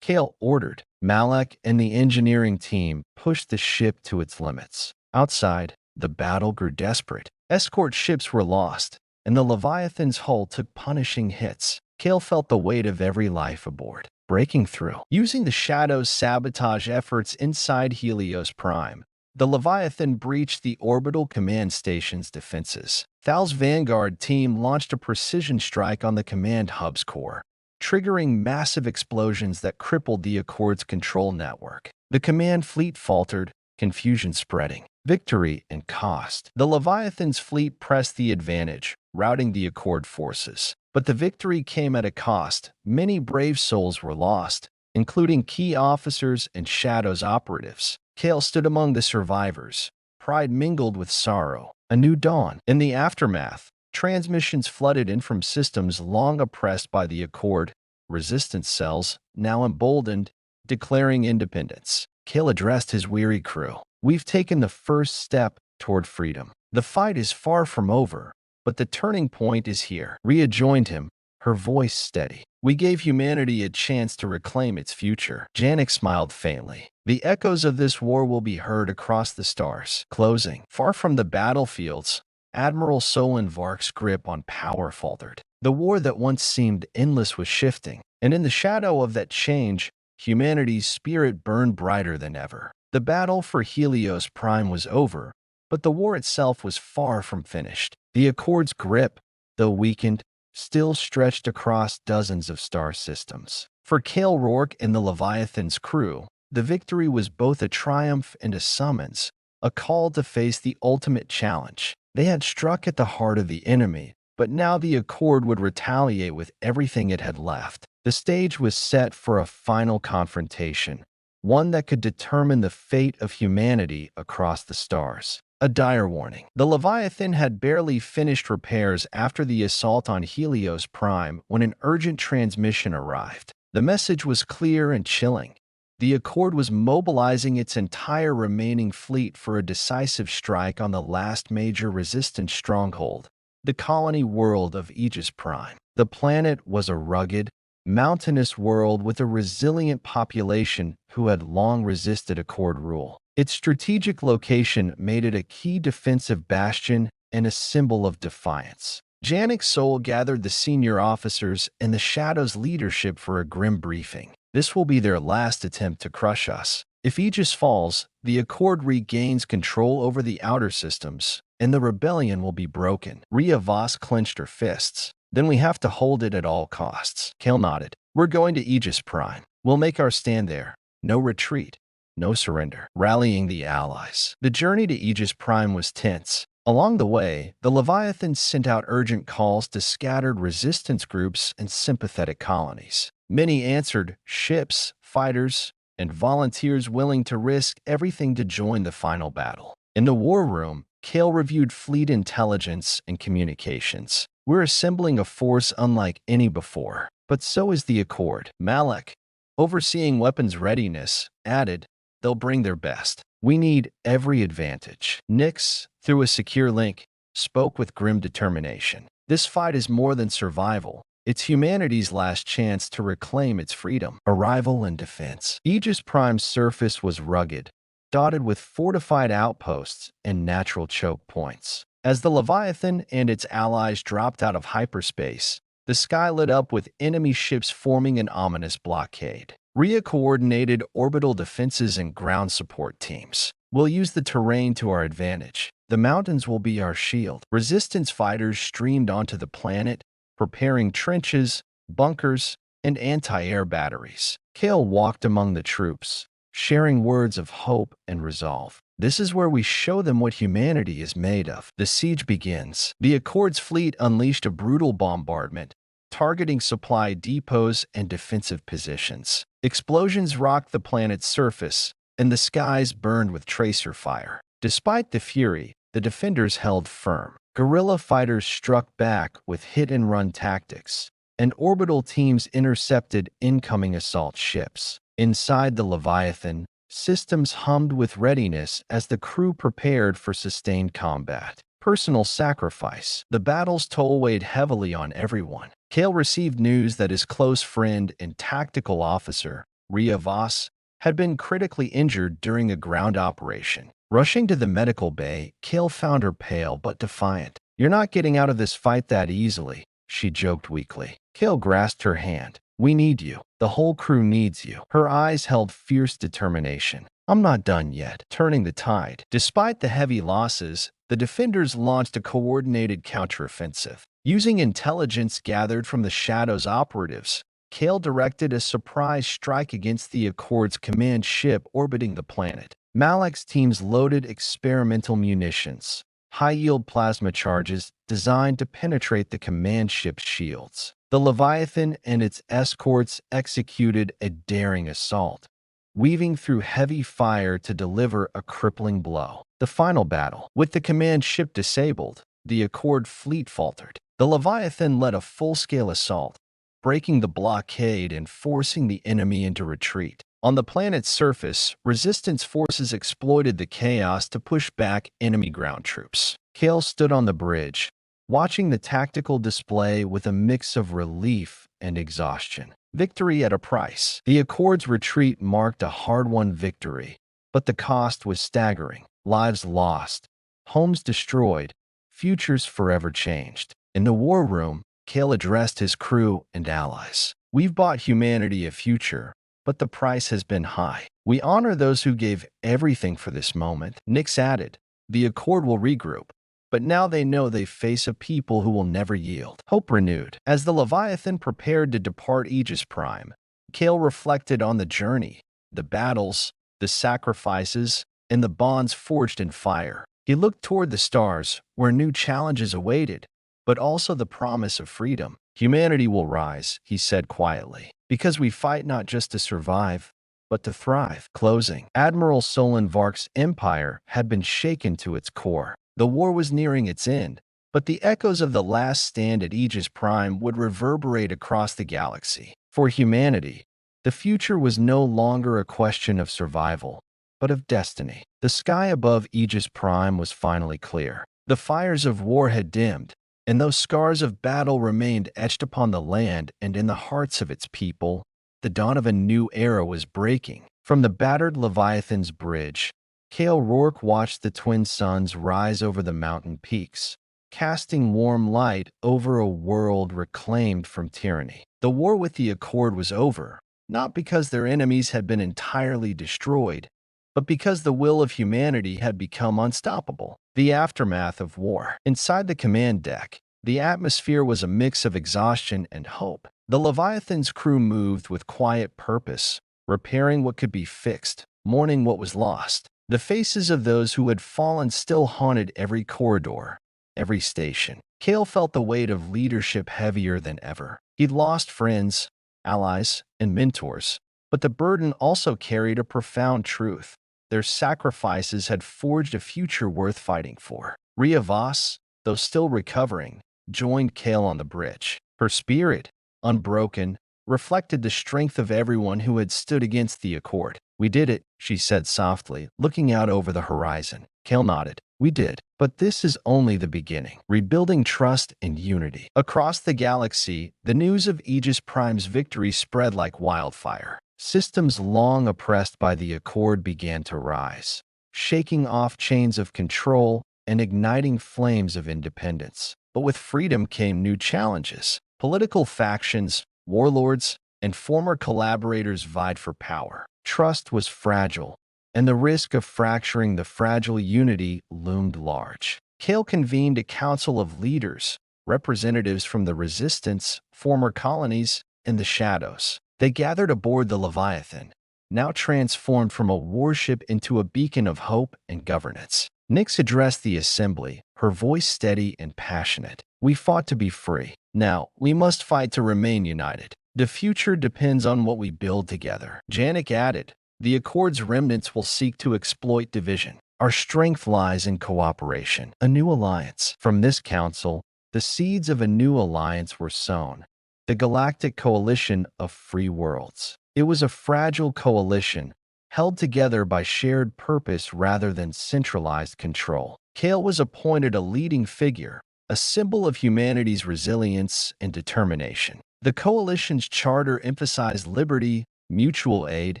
Kale ordered. Malak and the engineering team pushed the ship to its limits. Outside, the battle grew desperate. Escort ships were lost, and the Leviathan's hull took punishing hits. Kale felt the weight of every life aboard. Breaking through. Using the Shadow's sabotage efforts inside Helios Prime, the Leviathan breached the orbital command station's defenses. Thal's Vanguard team launched a precision strike on the command hub's core, triggering massive explosions that crippled the Accord's control network. The command fleet faltered, confusion spreading. Victory and cost. The Leviathan's fleet pressed the advantage, routing the Accord forces. But the victory came at a cost. Many brave souls were lost, including key officers and Shadow's operatives. Kale stood among the survivors, pride mingled with sorrow. A new dawn. In the aftermath, transmissions flooded in from systems long oppressed by the Accord, resistance cells, now emboldened, declaring independence. Kale addressed his weary crew. We've taken the first step toward freedom. The fight is far from over, but the turning point is here. Rhea joined him, her voice steady. We gave humanity a chance to reclaim its future. Janik smiled faintly. The echoes of this war will be heard across the stars. Closing. Far from the battlefields, Admiral Solon Vark's grip on power faltered. The war that once seemed endless was shifting, and in the shadow of that change, humanity's spirit burned brighter than ever. The battle for Helios Prime was over, but the war itself was far from finished. The Accord's grip, though weakened, still stretched across dozens of star systems. For Kale Rourke and the Leviathan's crew, the victory was both a triumph and a summons, a call to face the ultimate challenge. They had struck at the heart of the enemy, but now the Accord would retaliate with everything it had left. The stage was set for a final confrontation, one that could determine the fate of humanity across the stars. A dire warning. The Leviathan had barely finished repairs after the assault on Helios Prime when an urgent transmission arrived. The message was clear and chilling. The Accord was mobilizing its entire remaining fleet for a decisive strike on the last major resistance stronghold, the colony world of Aegis Prime. The planet was a rugged, mountainous world with a resilient population who had long resisted Accord rule. Its strategic location made it a key defensive bastion and a symbol of defiance. Janek's soul gathered the senior officers and the Shadow's leadership for a grim briefing. This will be their last attempt to crush us. If Aegis falls, the Accord regains control over the outer systems, and the rebellion will be broken. Rhea Voss clenched her fists. Then we have to hold it at all costs. Kale nodded. We're going to Aegis Prime. We'll make our stand there. No retreat. No surrender. Rallying the allies. The journey to Aegis Prime was tense. Along the way, the Leviathans sent out urgent calls to scattered resistance groups and sympathetic colonies. Many answered ships, fighters, and volunteers willing to risk everything to join the final battle. In the war room, Kale reviewed fleet intelligence and communications. We're assembling a force unlike any before, but so is the Accord. Malek, overseeing weapons readiness, added, they'll bring their best. We need every advantage. Nyx, through a secure link, spoke with grim determination. This fight is more than survival. It's humanity's last chance to reclaim its freedom. Arrival and defense. Aegis Prime's surface was rugged, dotted with fortified outposts and natural choke points. As the Leviathan and its allies dropped out of hyperspace, the sky lit up with enemy ships forming an ominous blockade. Rhea coordinated orbital defenses and ground support teams. We'll use the terrain to our advantage. The mountains will be our shield. Resistance fighters streamed onto the planet, preparing trenches, bunkers, and anti-air batteries. Kale walked among the troops, sharing words of hope and resolve. This is where we show them what humanity is made of. The siege begins. The Accord's fleet unleashed a brutal bombardment, targeting supply depots and defensive positions. Explosions rocked the planet's surface, and the skies burned with tracer fire. Despite the fury, the defenders held firm. Guerrilla fighters struck back with hit-and-run tactics, and orbital teams intercepted incoming assault ships. Inside the Leviathan, systems hummed with readiness as the crew prepared for sustained combat. Personal sacrifice. The battle's toll weighed heavily on everyone. Kale received news that his close friend and tactical officer, Rhea Voss, had been critically injured during a ground operation. Rushing to the medical bay, Kale found her pale but defiant. You're not getting out of this fight that easily, she joked weakly. Kale grasped her hand. We need you. The whole crew needs you. Her eyes held fierce determination. I'm not done yet. Turning the tide. Despite the heavy losses, the defenders launched a coordinated counteroffensive. Using intelligence gathered from the Shadow's operatives, Kale directed a surprise strike against the Accord's command ship orbiting the planet. Malek's teams loaded experimental munitions, high-yield plasma charges designed to penetrate the command ship's shields. The Leviathan and its escorts executed a daring assault, weaving through heavy fire to deliver a crippling blow. The final battle. With the command ship disabled, the Accord fleet faltered. The Leviathan led a full-scale assault, breaking the blockade and forcing the enemy into retreat. On the planet's surface, resistance forces exploited the chaos to push back enemy ground troops. Kale stood on the bridge, watching the tactical display with a mix of relief and exhaustion. Victory at a price. The Accord's retreat marked a hard-won victory, but the cost was staggering. Lives lost, homes destroyed, futures forever changed. In the war room, Kale addressed his crew and allies. We've bought humanity a future, but the price has been high. We honor those who gave everything for this moment. Nyx added, the Accord will regroup, but now they know they face a people who will never yield. Hope renewed. As the Leviathan prepared to depart Aegis Prime, Kale reflected on the journey, the battles, the sacrifices, and the bonds forged in fire. He looked toward the stars, where new challenges awaited, but also the promise of freedom. Humanity will rise, he said quietly, because we fight not just to survive, but to thrive. Closing. Admiral Solon Vark's empire had been shaken to its core. The war was nearing its end, but the echoes of the last stand at Aegis Prime would reverberate across the galaxy. For humanity, the future was no longer a question of survival, but of destiny. The sky above Aegis Prime was finally clear. The fires of war had dimmed, and those scars of battle remained etched upon the land and in the hearts of its people. The dawn of a new era was breaking. From the battered Leviathan's bridge, Kale Rourke watched the twin suns rise over the mountain peaks, casting warm light over a world reclaimed from tyranny. The war with the Accord was over, not because their enemies had been entirely destroyed, but because the will of humanity had become unstoppable. The aftermath of war. Inside the command deck, the atmosphere was a mix of exhaustion and hope. The Leviathan's crew moved with quiet purpose, repairing what could be fixed, mourning what was lost. The faces of those who had fallen still haunted every corridor, every station. Kale felt the weight of leadership heavier than ever. He'd lost friends, allies, and mentors, but the burden also carried a profound truth. Their sacrifices had forged a future worth fighting for. Rhea Voss, though still recovering, joined Kale on the bridge. Her spirit, unbroken, reflected the strength of everyone who had stood against the Accord. "We did it," she said softly, looking out over the horizon. Kale nodded. "We did. But this is only the beginning." Rebuilding trust and unity. Across the galaxy, the news of Aegis Prime's victory spread like wildfire. Systems long oppressed by the Accord began to rise, shaking off chains of control and igniting flames of independence. But with freedom came new challenges. Political factions, warlords, and former collaborators vied for power. Trust was fragile, and the risk of fracturing the fragile unity loomed large. Kale convened a council of leaders, representatives from the Resistance, former colonies, and the Shadows. They gathered aboard the Leviathan, now transformed from a warship into a beacon of hope and governance. Nyx addressed the assembly, her voice steady and passionate. "We fought to be free. Now, we must fight to remain united. The future depends on what we build together." Janik added, "The Accord's remnants will seek to exploit division. Our strength lies in cooperation." A new alliance. From this council, the seeds of a new alliance were sown. The Galactic Coalition of Free Worlds. It was a fragile coalition, held together by shared purpose rather than centralized control. Kale was appointed a leading figure, a symbol of humanity's resilience and determination. The coalition's charter emphasized liberty, mutual aid,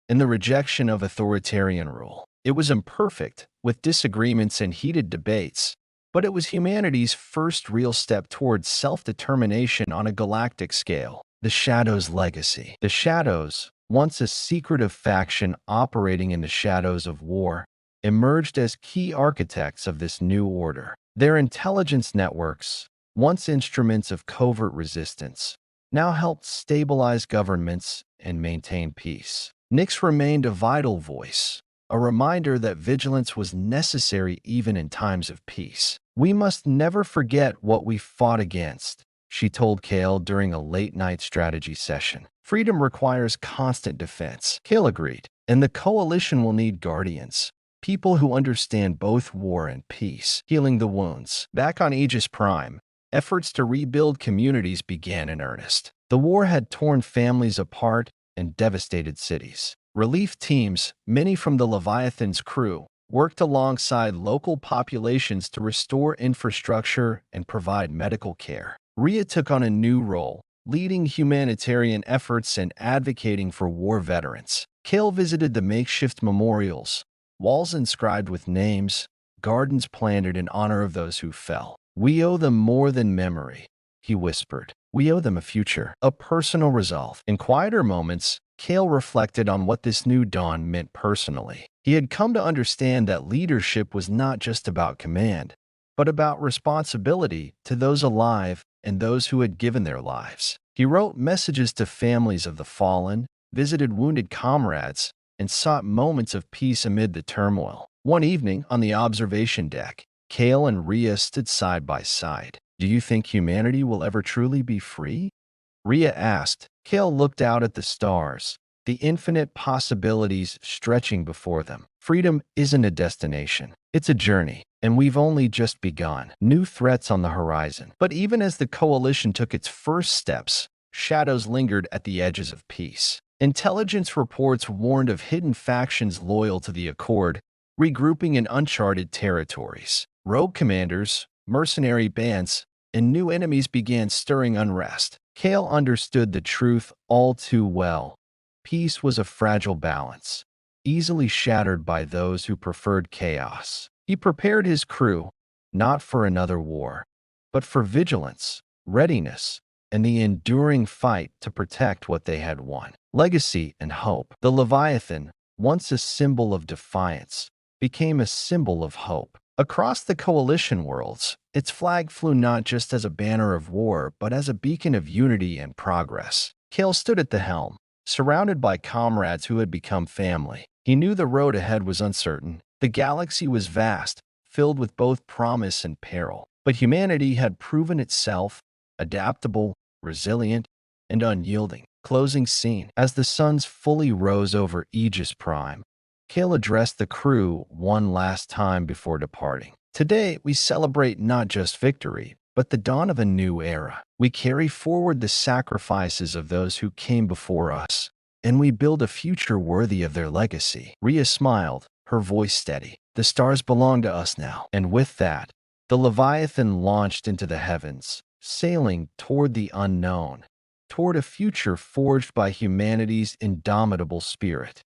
and the rejection of authoritarian rule. It was imperfect, with disagreements and heated debates, but it was humanity's first real step towards self-determination on a galactic scale. The Shadows' legacy. The Shadows, once a secretive faction operating in the shadows of war, emerged as key architects of this new order. Their intelligence networks, once instruments of covert resistance, now helped stabilize governments and maintain peace. Nyx remained a vital voice, a reminder that vigilance was necessary even in times of peace. "We must never forget what we fought against," she told Kale during a late-night strategy session. "Freedom requires constant defense." Kale agreed, and the coalition will need guardians, people who understand both war and peace. Healing the wounds. Back on Aegis Prime, efforts to rebuild communities began in earnest. The war had torn families apart and devastated cities. Relief teams, many from the Leviathan's crew, worked alongside local populations to restore infrastructure and provide medical care. Rhea took on a new role, leading humanitarian efforts and advocating for war veterans. Kale visited the makeshift memorials, walls inscribed with names, gardens planted in honor of those who fell. "We owe them more than memory," he whispered. "We owe them a future, a personal resolve." In quieter moments, Kale reflected on what this new dawn meant personally. He had come to understand that leadership was not just about command, but about responsibility to those alive and those who had given their lives. He wrote messages to families of the fallen, visited wounded comrades, and sought moments of peace amid the turmoil. One evening, on the observation deck, Kale and Rhea stood side by side. "Do you think humanity will ever truly be free?" Rhea asked. Kale looked out at the stars, the infinite possibilities stretching before them. "Freedom isn't a destination. It's a journey, and we've only just begun." New threats on the horizon. But even as the coalition took its first steps, shadows lingered at the edges of peace. Intelligence reports warned of hidden factions loyal to the Accord, regrouping in uncharted territories. Rogue commanders, mercenary bands, and new enemies began stirring unrest. Kale understood the truth all too well. Peace was a fragile balance, easily shattered by those who preferred chaos. He prepared his crew, not for another war, but for vigilance, readiness, and the enduring fight to protect what they had won. Legacy and hope. The Leviathan, once a symbol of defiance, became a symbol of hope. Across the coalition worlds, its flag flew not just as a banner of war, but as a beacon of unity and progress. Kale stood at the helm, surrounded by comrades who had become family. He knew the road ahead was uncertain. The galaxy was vast, filled with both promise and peril. But humanity had proven itself adaptable, resilient, and unyielding. Closing scene. As the suns fully rose over Aegis Prime, Kale addressed the crew one last time before departing. Today, we celebrate not just victory, but the dawn of a new era. We carry forward the sacrifices of those who came before us, and we build a future worthy of their legacy. Rhea smiled, her voice steady. The stars belong to us now. And with that, the Leviathan launched into the heavens, sailing toward the unknown, toward a future forged by humanity's indomitable spirit.